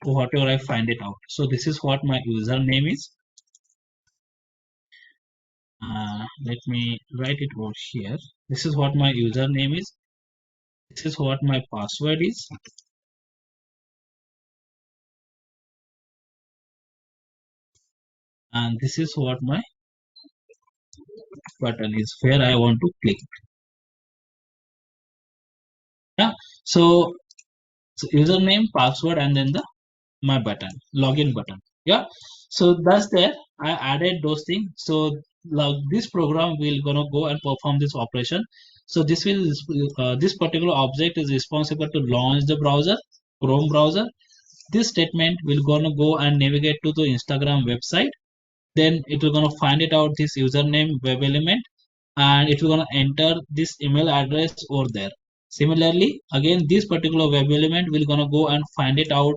whatever I find it out. So this is what my username is. Let me write it over here. This is what my username is. This is what my password is. And this is what my button is where I want to click. Yeah, so username, password, and then my button, login button. Yeah, so that's there. I added those things. So this program will gonna go and perform this operation. So this particular object is responsible to launch the browser, Chrome browser. This statement will gonna go and navigate to the Instagram website. Then it will gonna find it out this username web element, and it will gonna enter this email address over there. Similarly, again, this particular web element will gonna go and find it out.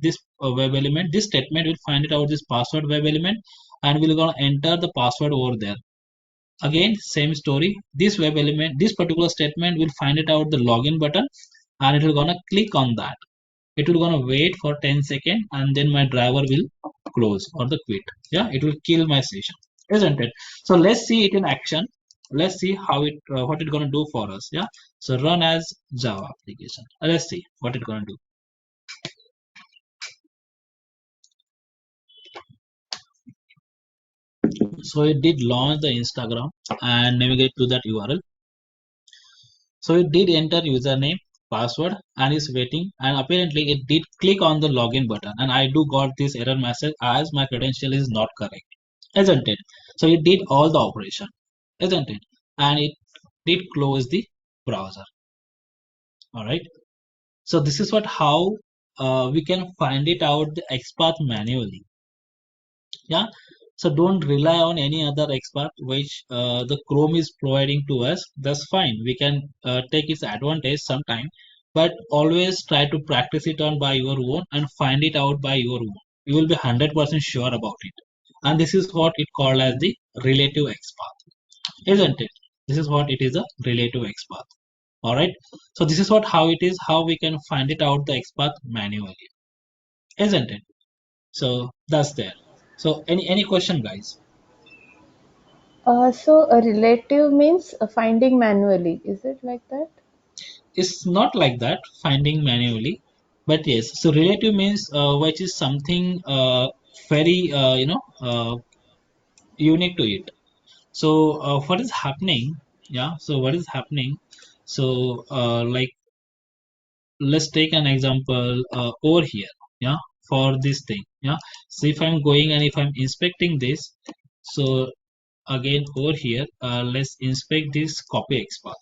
This web element, this statement will find it out this password web element, and we're gonna enter the password over there. Again, same story. This web element, this particular statement will find it out the login button, and it will gonna click on that. It will gonna wait for 10 seconds, and then my driver will close or the quit. Yeah, it will kill my session, isn't it? So let's see it in action. Let's see how it what it's gonna do for us. Yeah, so run as Java application. Let's see what it's gonna do. So it did launch the Instagram and navigate to that URL. So it did enter username, password, and is waiting, and apparently it did click on the login button, and I do got this error message as my credential is not correct, isn't it? So it did all the operation, isn't it? And it did close the browser. All right, so this is what how we can find it out the XPath manually. Yeah, so don't rely on any other XPath which the Chrome is providing to us. That's fine, we can take its advantage sometime, but always try to practice it on by your own and find it out by your own. You will be 100% sure about it. And this is what it called as the relative XPath, isn't it? This is what it is, a relative XPath. All right, so this is what how it is, how we can find it out the XPath manually, isn't it? So that's there. So any question, guys? So a relative means finding manually. Is it like that? It's not like that, finding manually, but yes. So relative means which is something very unique to it. So what is happening? Yeah. So what is happening? So like let's take an example over here. Yeah. For this thing. Yeah. So if I'm going and if I'm inspecting this, so again over here, let's inspect this copy XPath.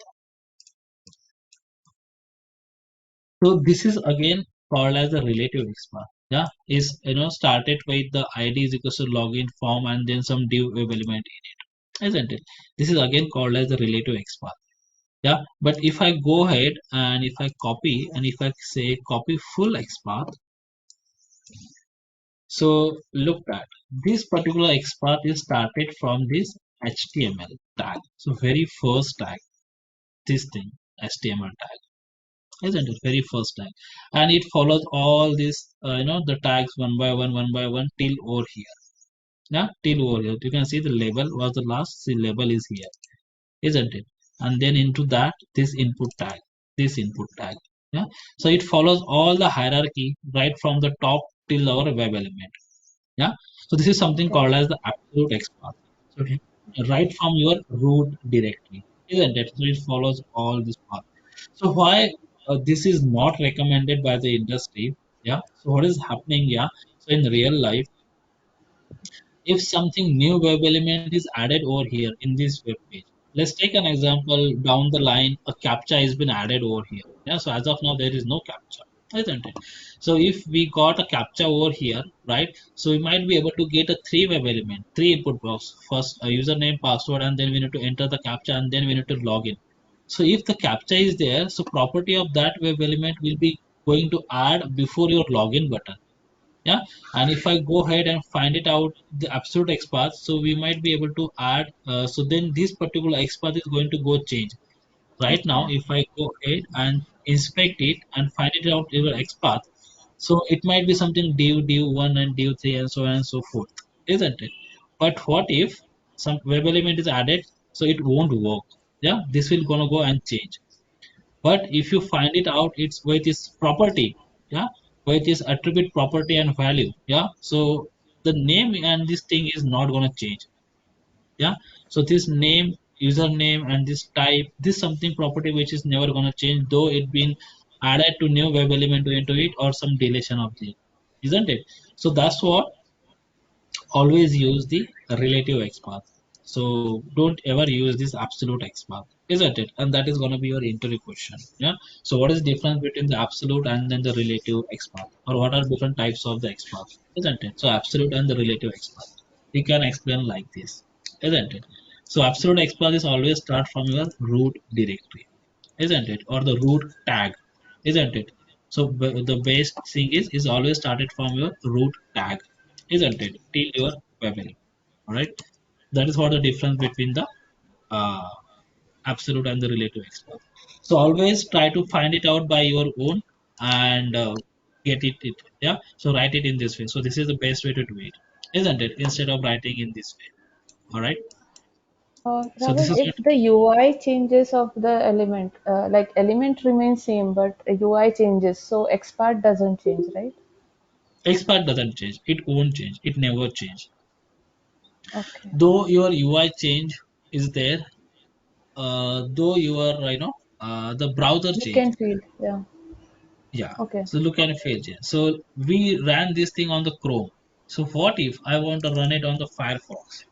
So this is again called as a relative XPath. Yeah, is started with the ID is equals to login form and then some div web element in it, isn't it? This is again called as the relative XPath. Yeah, but if I go ahead and if I copy and if I say copy full XPath, so look at this particular XPath is started from this HTML tag. So very first tag, this thing, HTML tag. Isn't it very first tag, and it follows all these the tags one by one till over here. Yeah, till over here you can see the label was the last. See, label is here, isn't it? And then into that this input tag, this input tag. Yeah, so it follows all the hierarchy right from the top till our web element. Yeah, so this is something Okay. called as the absolute XPath. So right from your root directory, isn't it? So it follows all this path. So why this is not recommended by the industry? Yeah. So what is happening? Yeah. So in real life, if something new web element is added over here in this web page, let's take an example. Down the line a captcha has been added over here. Yeah, so as of now there is no captcha, isn't it? So if we got a captcha over here, right, so we might be able to get a three web element, three input box. First a username, password, and then we need to enter the captcha and then we need to log in. So if the captcha is there, so property of that web element will be going to add before your login button. Yeah, and if I go ahead and find it out the absolute XPath, so we might be able to add so then this particular XPath is going to go change. Right now Okay. if I go ahead and inspect it and find it out your XPath, so it might be something div 1 and div 3 and so on and so forth, isn't it? But what if some web element is added, so it won't work. Yeah, this will gonna go and change. But if you find it out it's with its property, yeah, with its attribute property and value, yeah, so the name and this thing is not going to change. Yeah, so this name, username, and this type, this something property which is never going to change though it been added to new web element into it or some deletion of the, isn't it? So that's what always use the relative XPath. So don't ever use this absolute XPath, isn't it? And that is going to be your interview question. Yeah. So what is the difference between the absolute and then the relative XPath, or what are different types of the XPath, isn't it? So absolute and the relative XPath, we can explain like this, isn't it? So absolute XPath is always start from your root directory, isn't it? Or the root tag, isn't it? So the base thing is always started from your root tag, isn't it? Till your web element. All right. That is what the difference between the uh, absolute and the relative XPath. So always try to find it out by your own and get it. Yeah. So write it in this way. So this is the best way to do it, isn't it? Instead of writing in this way. All right. So this Rahul, is if what the UI changes of the element, like element remains same, but UI changes, so XPath doesn't change, right? XPath doesn't change. It won't change. It never change. Okay. Though your UI change is there, though your the browser Look change. and feel, yeah. Yeah, Okay. so look and feel change. So we ran this thing on the Chrome. So what if I want to run it on the Firefox?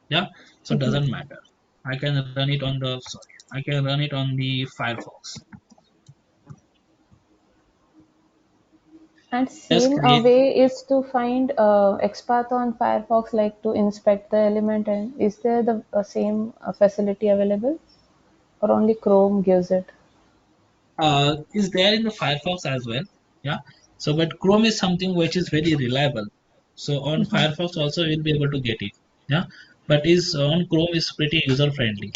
Yeah, so Mhm. doesn't matter. I can run it on the sorry, I can run it on the Firefox. And Let's same create. way is to find XPath on Firefox, like to inspect the element, and is there the same facility available, or only Chrome gives it? Is there in the Firefox as well. Yeah, so but Chrome is something which is very reliable. So on Mhm. Firefox also you'll be able to get it. Yeah, but is on Chrome is pretty user friendly.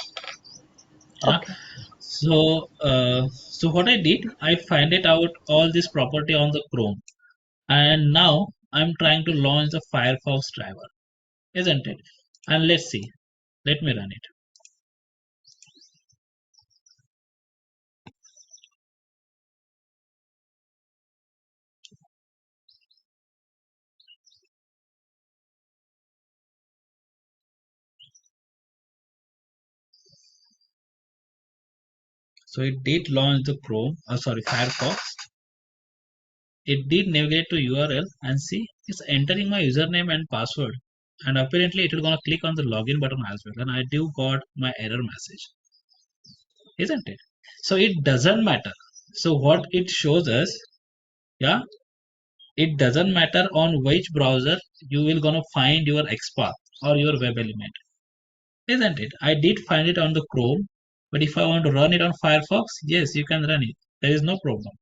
Yeah, Okay. so so what I did, I find it out all this property on the Chrome, and now I'm trying to launch the Firefox driver, isn't it? And let's see, let me run it. So it did launch the Chrome, sorry, Firefox. It did navigate to URL and see it's entering my username and password. And apparently it will gonna click on the login button as well. And I do got my error message, isn't it? So it doesn't matter. So what it shows us, yeah, it doesn't matter on which browser you will gonna find your XPath or your web element, isn't it? I did find it on the Chrome, but if I want to run it on Firefox, yes, you can run it. There is no problem,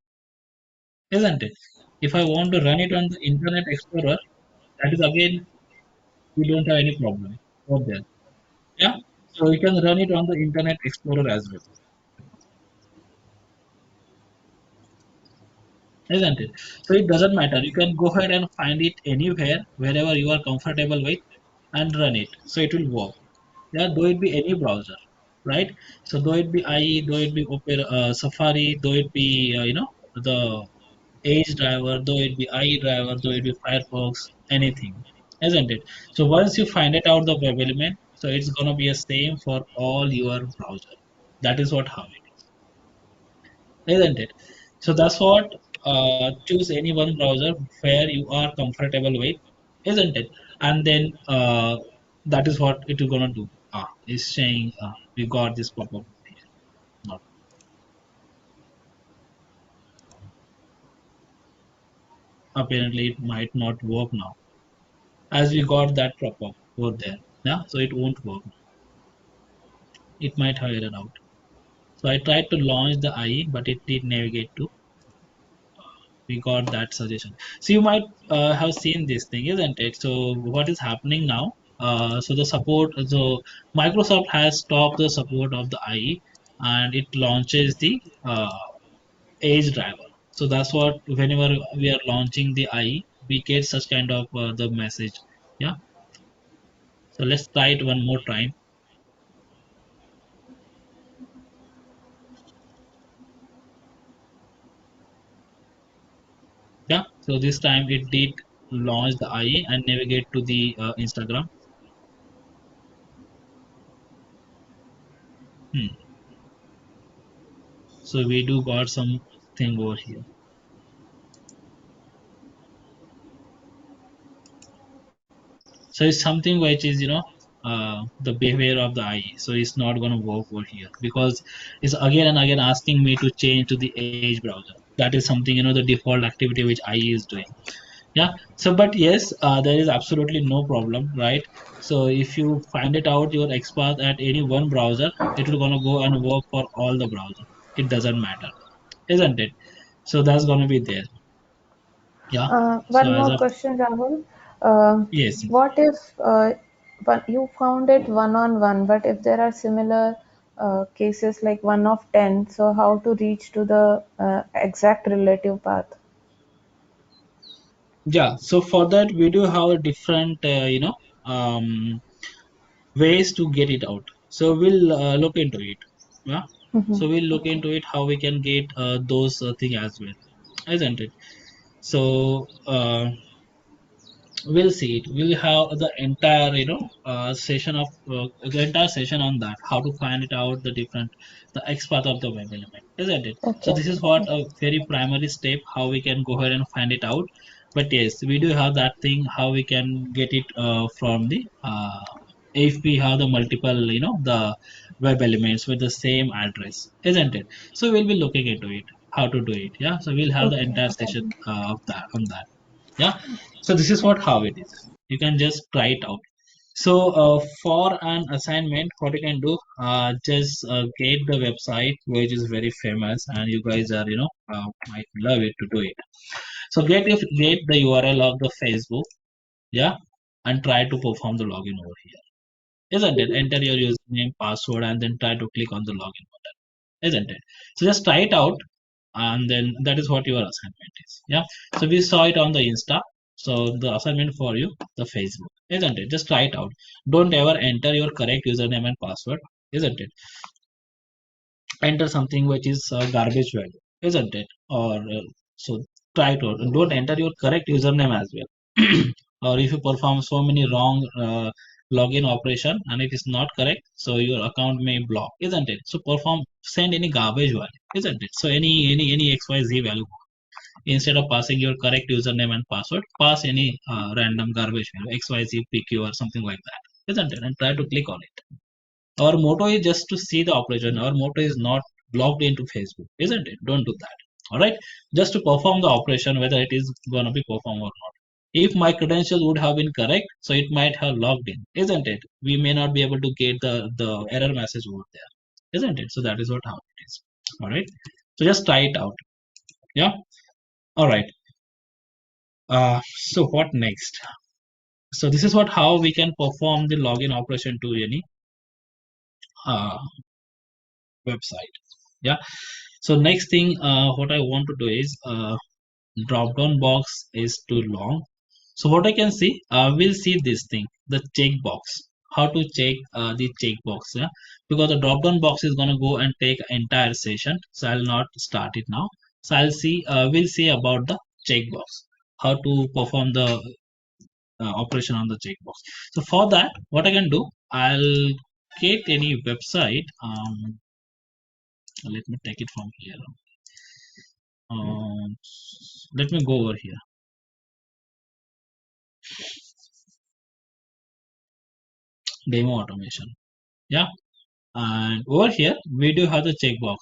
isn't it? If I want to run it on the Internet Explorer, that is again we don't have any problem over there. Yeah, so you can run it on the Internet Explorer as well, isn't it? So it doesn't matter. You can go ahead and find it anywhere, wherever you are comfortable with, and run it. So it will work. Yeah, though it be any browser, right? So though it be IE, though it be Opera, Safari, though it be the Edge driver, though it be IE driver, though it be Firefox, anything, isn't it? So once you find it out the web element, so it's gonna be the same for all your browser. That is what how it is, isn't it? So that's what choose any one browser where you are comfortable with, isn't it? And then that is what it is gonna do. It's saying we got this pop-up here. Not apparently it might not work now as we got that pop-up over there. Yeah, so it won't work. It might have error out. So I tried to launch the IE, but it did navigate to. We got that suggestion. So you might have seen this thing, isn't it? So what is happening now? So the support, so Microsoft has stopped the support of the IE, and it launches the Edge driver. So that's what whenever we are launching the IE, we get such kind of the message. Yeah. So let's try it one more time. Yeah. So this time it did launch the IE and navigate to the Instagram. Hmm. So we do got something over here. So it's something which is the behavior of the IE. So it's not going to work over here because it's again and again asking me to change to the Edge browser. That is something the default activity which IE is doing. Yeah. So but yes, there is absolutely no problem, right? So if you find it out your XPath at any one browser, it will gonna go and work for all the browser. It doesn't matter, isn't it? So that's gonna be there. Yeah. So One as more of question, Rahul. Uh, yes. what if you found it one on one, but if there are similar cases like 1 of 10, so how to reach to the exact relative path? Yeah, so for that we do have a different um, ways to get it out. So we'll look into it. Yeah, Mhm. so we'll look Okay. into it how we can get those thing as well, isn't it? So we'll see it. We'll have the entire session of the entire session on that, how to find it out the different the X path of the web element, isn't it? So Okay. this is what a very primary step how we can go ahead and find it out. But yes, we do have that thing how we can get it from the if we have the multiple the web elements with the same address, isn't it? So we'll be looking into it how to do it. Yeah, so we'll have the Okay. entire session of that on that. Yeah, so this is what how it is. You can just try it out. So for an assignment what you can do, just get the website which is very famous and you guys are might love it to do it. So get the URL of the Facebook. Yeah, and try to perform the login over here, isn't it? Enter your username password and then try to click on the login button, isn't it? So just try it out, and then that is what your assignment is. Yeah. So we saw it on the Insta. So the assignment for you, the Facebook, isn't it? Just try it out. Don't ever enter your correct username and password, isn't it? Enter something which is garbage value, isn't it? Or so try to don't enter your correct username as well. Or if you perform so many wrong login operation and it is not correct, so your account may block, isn't it? So send any garbage value, isn't it? So any XYZ value. Instead of passing your correct username and password, pass any random garbage value, XYZ PQ or something like that, isn't it? And try to click on it. Our motto is just to see the operation. Our motto is not logged into Facebook, isn't it? Don't do that. All right, just to perform the operation, whether it is going to be performed or not. If my credentials would have been correct, so it might have logged in, isn't it? We may not be able to get the error message over there, isn't it? So that is what how it is. All right, so just try it out. Yeah. All right. So what next? So this is what how we can perform the login operation to any uh, website. Yeah. So next thing, what I want to do is drop down box is too long. So what I can see, we'll see this thing, the checkbox. How to check the checkbox? Yeah, because the drop down box is gonna go and take entire session. So I'll not start it now. So I'll see. We'll see about the checkbox. How to perform the operation on the checkbox. So for that, what I can do, I'll get any website. Let me take it from here. Um, Let me go over here. Demo automation. Yeah, and over here we do have the checkbox.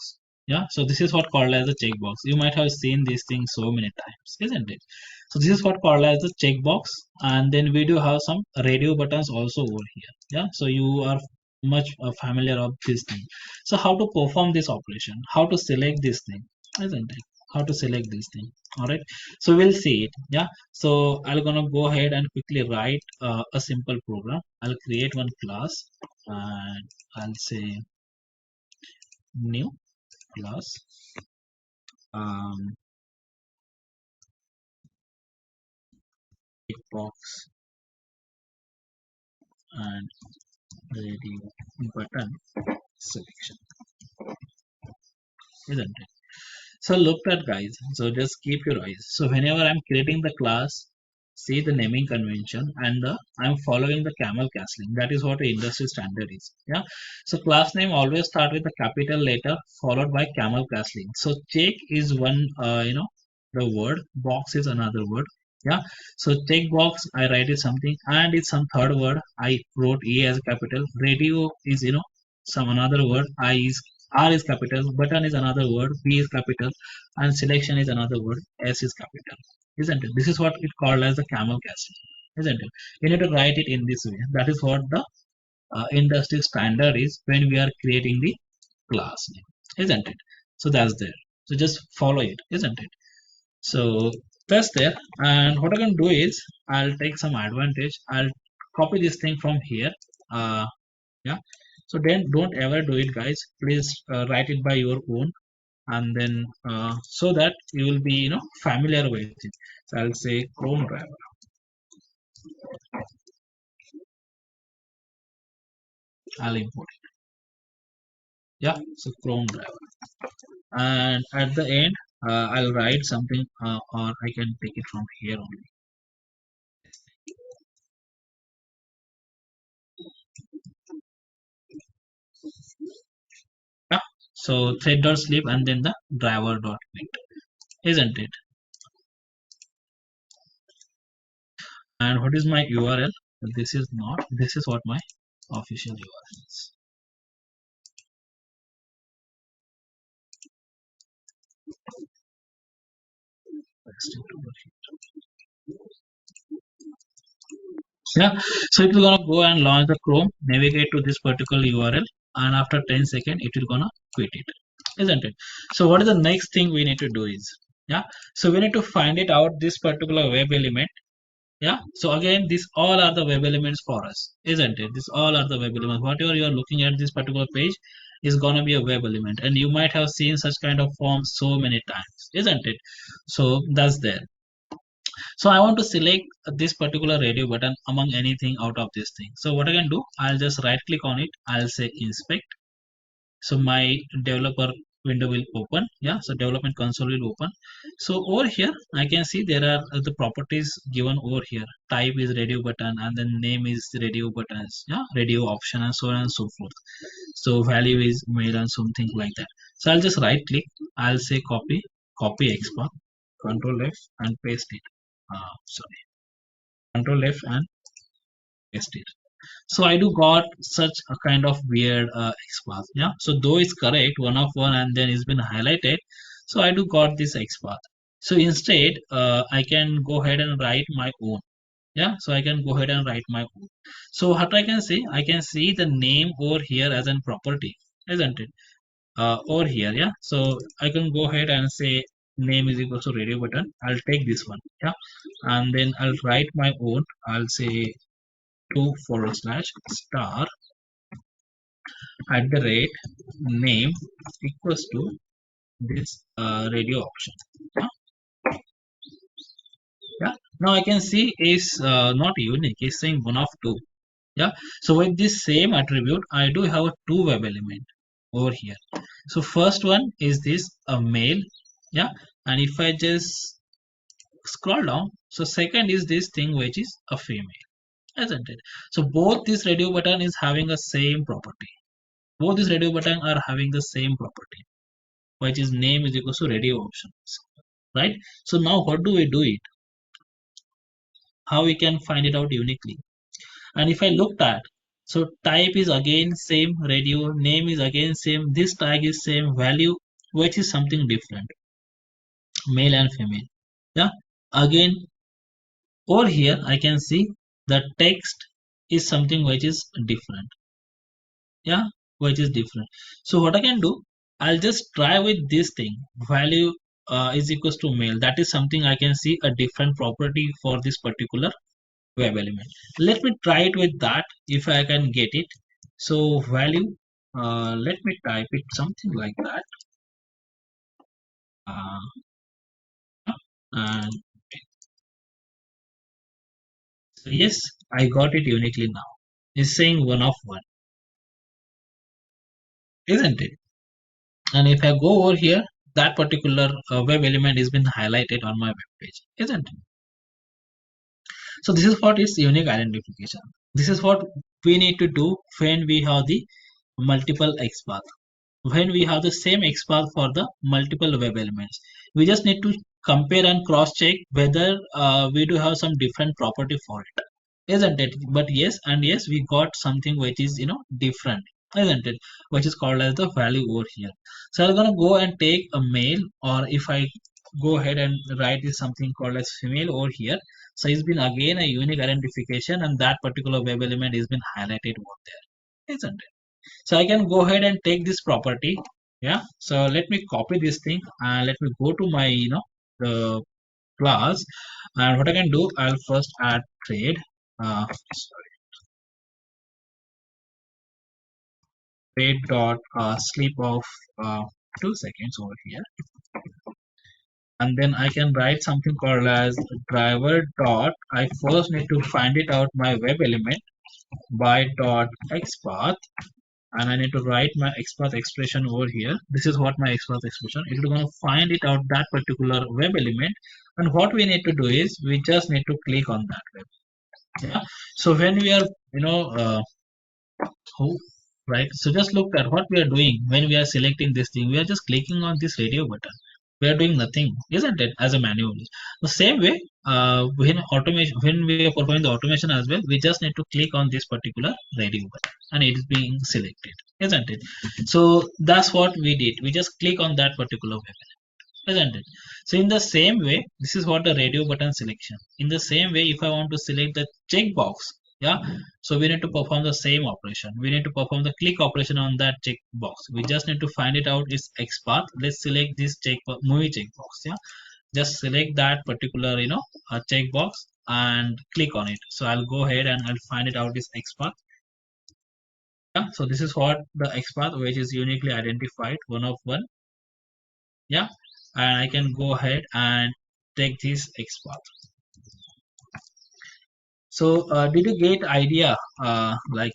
Yeah, so this is what called as the checkbox. You might have seen these things so many times, isn't it? So this is what called as the checkbox, and then we do have some radio buttons also over here. Yeah, so you are much familiar of this thing. So how to perform this operation, how to select this thing, isn't it? How to select this thing. All right, so we'll see it. Yeah, so I'm gonna go ahead and quickly write a simple program. I'll create one class and I'll say new class um, box and radio button selection, isn't it? So look at guys. So just keep your eyes. So whenever I'm creating the class, see the naming convention and I'm following the camel castling. That is what the industry standard is. Yeah. So class name always start with the capital letter followed by camel castling. So check is one, the word, box is another word. Yeah. So check box, I write it something and it's some third word. I wrote E as a capital. Radio is, some another word. I is R is capital, button is another word, B is capital, and selection is another word, S is capital, isn't it? This is what it called as the camel casting, isn't it? You need to write it in this way. That is what the industry standard is when we are creating the class name, isn't it? So that's there. So just follow it, isn't it? So that's there. And what I can do is I'll take some advantage. I'll copy this thing from here. Yeah, so then don't ever do it guys, please write it by your own, and then so that you will be familiar with it. So I'll say Chrome driver. I'll import it. Yeah, so Chrome driver, and at the end I'll write something or I can take it from here only. Yeah, so thread.sleep and then the driver.mint, isn't it? And what is my URL? This is not, this is what my official URL is. Yeah, so it will gonna go and launch the Chrome, navigate to this particular URL, and after 10 seconds it will gonna quit it, isn't it? So what is the next thing we need to do is, yeah, so we need to find it out this particular web element. Yeah, so again these all are the web elements for us, isn't it? These all are the web elements. Whatever you are looking at this particular page is gonna be a web element, and you might have seen such kind of forms so many times, isn't it? So that's there. So I want to select this particular radio button among anything out of this thing. So what I can do, I'll just right click on it. I'll say inspect. So my developer window will open. Yeah, so development console will open. So over here I can see there are the properties given over here. Type is radio button, and then name is radio buttons, yeah, radio option, and so on and so forth. So value is mail and something like that. So I'll just right click, I'll say copy XPath, control F and paste it. Sorry, control F and paste it. So I do got such a kind of weird XPath. Yeah, so though it's correct one of one and then it's been highlighted, so I do got this XPath. So instead I can go ahead and write my own. Yeah, so I can go ahead and write my own. So what I can say, I can see the name over here as a property, isn't it? Over here, yeah, so I can go ahead and say name is equal to radio button. I'll take this one, yeah, and then I'll write my own. I'll say 2/star at the rate name equals to this radio option. Yeah, yeah. Now I can see is not unique. It's saying one of two. Yeah. So with this same attribute, I do have a two web element over here. So first one is this a male. Yeah. And if I just scroll down, so second is this thing which is a female, isn't it? So both this radio button is having a same property. Both these radio button are having the same property, which is name is equal to radio options, right? So now what do we do it? How we can find it out uniquely? And if I looked at, so type is again same, radio name is again same, this tag is same, value which is something different, male and female. Yeah, again over here I can see the text is something which is different. Yeah, which is different. So what I can do, I'll just try with this thing, value is equals to male. That is something I can see a different property for this particular web element. Let me try it with that if I can get it. So value, let me type it something like that. And so yes, I got it uniquely now. It's saying one of one, isn't it? And if I go over here, that particular web element has been highlighted on my web page, isn't it? So this is what is unique identification. This is what we need to do when we have the multiple XPath. When we have the same XPath for the multiple web elements, we just need to compare and cross check whether we do have some different property for it, isn't it? But yes, and yes, we got something which is different, isn't it? Which is called as the value over here. So I'm gonna go and take a male, or if I go ahead and write is something called as female over here. So it's been again a unique identification, and that particular web element has been highlighted over there, isn't it? So I can go ahead and take this property. Yeah, so let me copy this thing and let me go to my the class, and what I can do, I'll first add trade, sorry, trade dot sleep of 2 seconds over here, and then I can write something called as driver dot, I first need to find it out my web element by dot XPath, and I need to write my XPath expression over here. This is what my XPath expression. It is going to find it out that particular web element, and what we need to do is we just need to click on that web. Yeah. So when we are right, so just look at what we are doing when we are selecting this thing. We are just clicking on this radio button. We are doing nothing, isn't it? As a manual, the same way when we are performing the automation as well, we just need to click on this particular radio button and it is being selected, isn't it? So that's what we did. We just click on that particular web, isn't it? So in the same way, this is what the radio button selection. In the same way, if I want to select the checkbox, yeah, so we need to perform the same operation. We need to perform the click operation on that checkbox. We just need to find it out its XPath. Let's select this movie checkbox. Yeah, just select that particular checkbox and click on it. So I'll go ahead and I'll find it out this XPath. Yeah, so this is what the XPath, which is uniquely identified, one of one. Yeah, and I can go ahead and take this XPath. So did you get idea like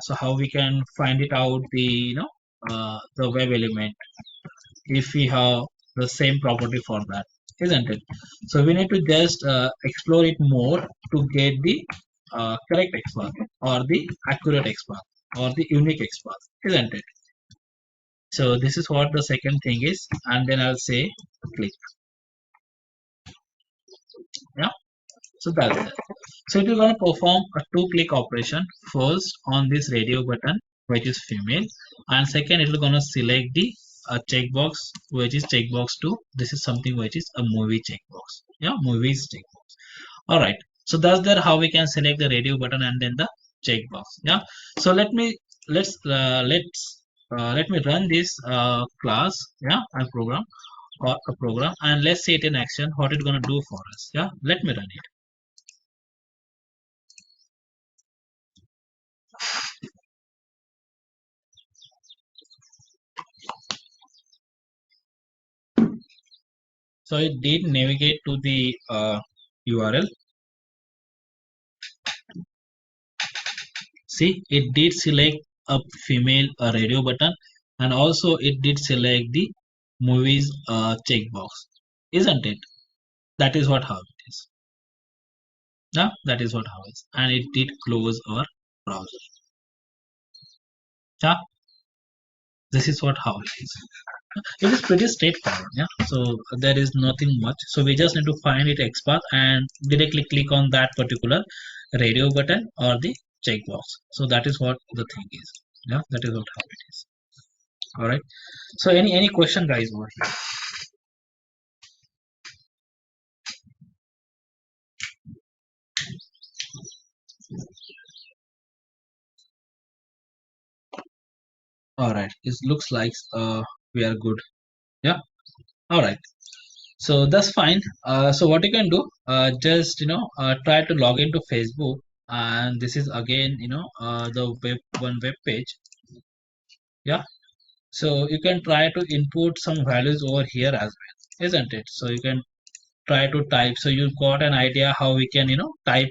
so how we can find it out the the web element if we have the same property for that, isn't it? So we need to just explore it more to get the correct XPath or the accurate XPath or the unique XPath, isn't it? So this is what the second thing is, and then I'll say click. Yeah, so that's it. So it is going to perform a two-click operation first on this radio button, which is female, and second it is going to select the checkbox, which is checkbox 2. This is something which is a movie checkbox. Yeah, movies checkbox. All right. So that's there how we can select the radio button and then the checkbox. Yeah. So let me run this class. Yeah, a program or a program, and let's see it in action. What it's going to do for us. Yeah. Let me run it. So it did navigate to the URL. See, it did select a female radio button, and also it did select the movies checkbox, isn't it? That is what how it is. Yeah, that is what how it is, and it did close our browser. Yeah, this is what how it is. It is pretty straightforward. Yeah, so there is nothing much. So we just need to find it XPath and directly click on that particular radio button or the checkbox. So that is what the thing is. Yeah, that is what how it is. All right. So any question, guys, over here? All right. It looks like we are good. Yeah. All right. So that's fine. So what you can do, just try to log into Facebook, and this is again the web page. Yeah. So you can try to input some values over here as well, isn't it? So you can try to type. So you've got an idea how we can type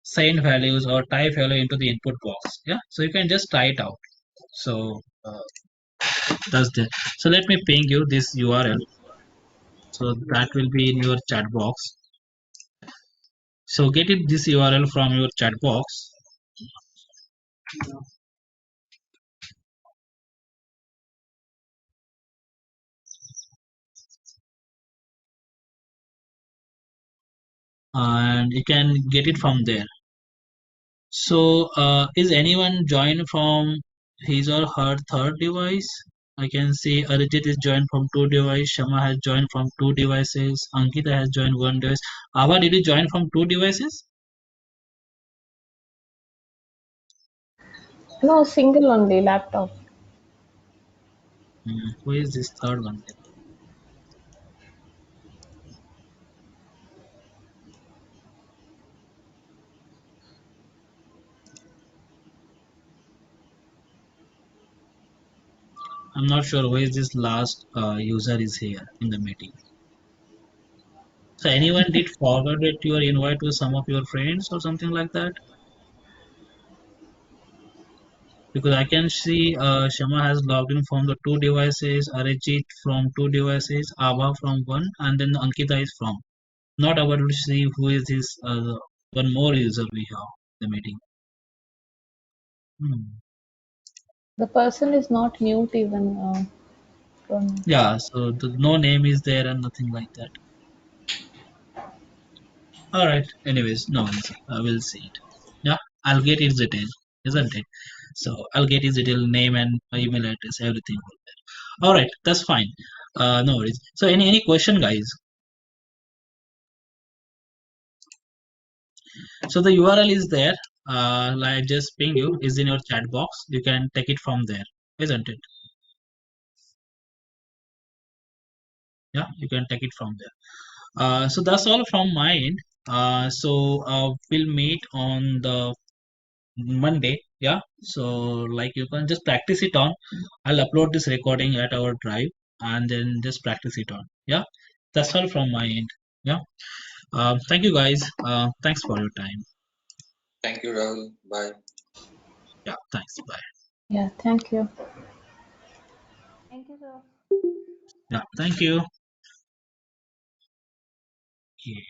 send values or type value into the input box. Yeah. So you can just try it out. So that's it. So let me ping you this URL. So that will be in your chat box. So get it this URL from your chat box, and you can get it from there. So is anyone joined from his or her third device? I can see Arijit is joined from two devices, Shama has joined from two devices, Ankita has joined one device. Ava, did you join from two devices? No, single only laptop. Who is this third one then? I'm not sure who is this last user is here in the meeting. So anyone did forward it your invite to some of your friends or something like that? Because I can see Shama has logged in from the two devices, Arijit from two devices, Ava from one, and then Ankita is from. Not able to see who is this one more user we have the meeting. Hmm. The person is not mute even. Don't know. Yeah, so no name is there and nothing like that. All right. Anyways, no worries. I will see it. Yeah, I'll get its detail, isn't it? So I'll get his detail, name and email address, everything. All right, that's fine. No worries. So any question, guys? So the URL is there. Like just ping you is in your chat box. You can take it from there, isn't it? Yeah, you can take it from there. So that's all from my end. We'll meet on the Monday. Yeah. So like you can just practice it on. I'll upload this recording at our drive and then just practice it on. Yeah. That's all from my end. Yeah. Thank you guys. Thanks for your time. Thank you, Rahul. Bye. Yeah. Thanks. Bye. Yeah, thank you. Thank you, sir. Yeah, thank you. Okay.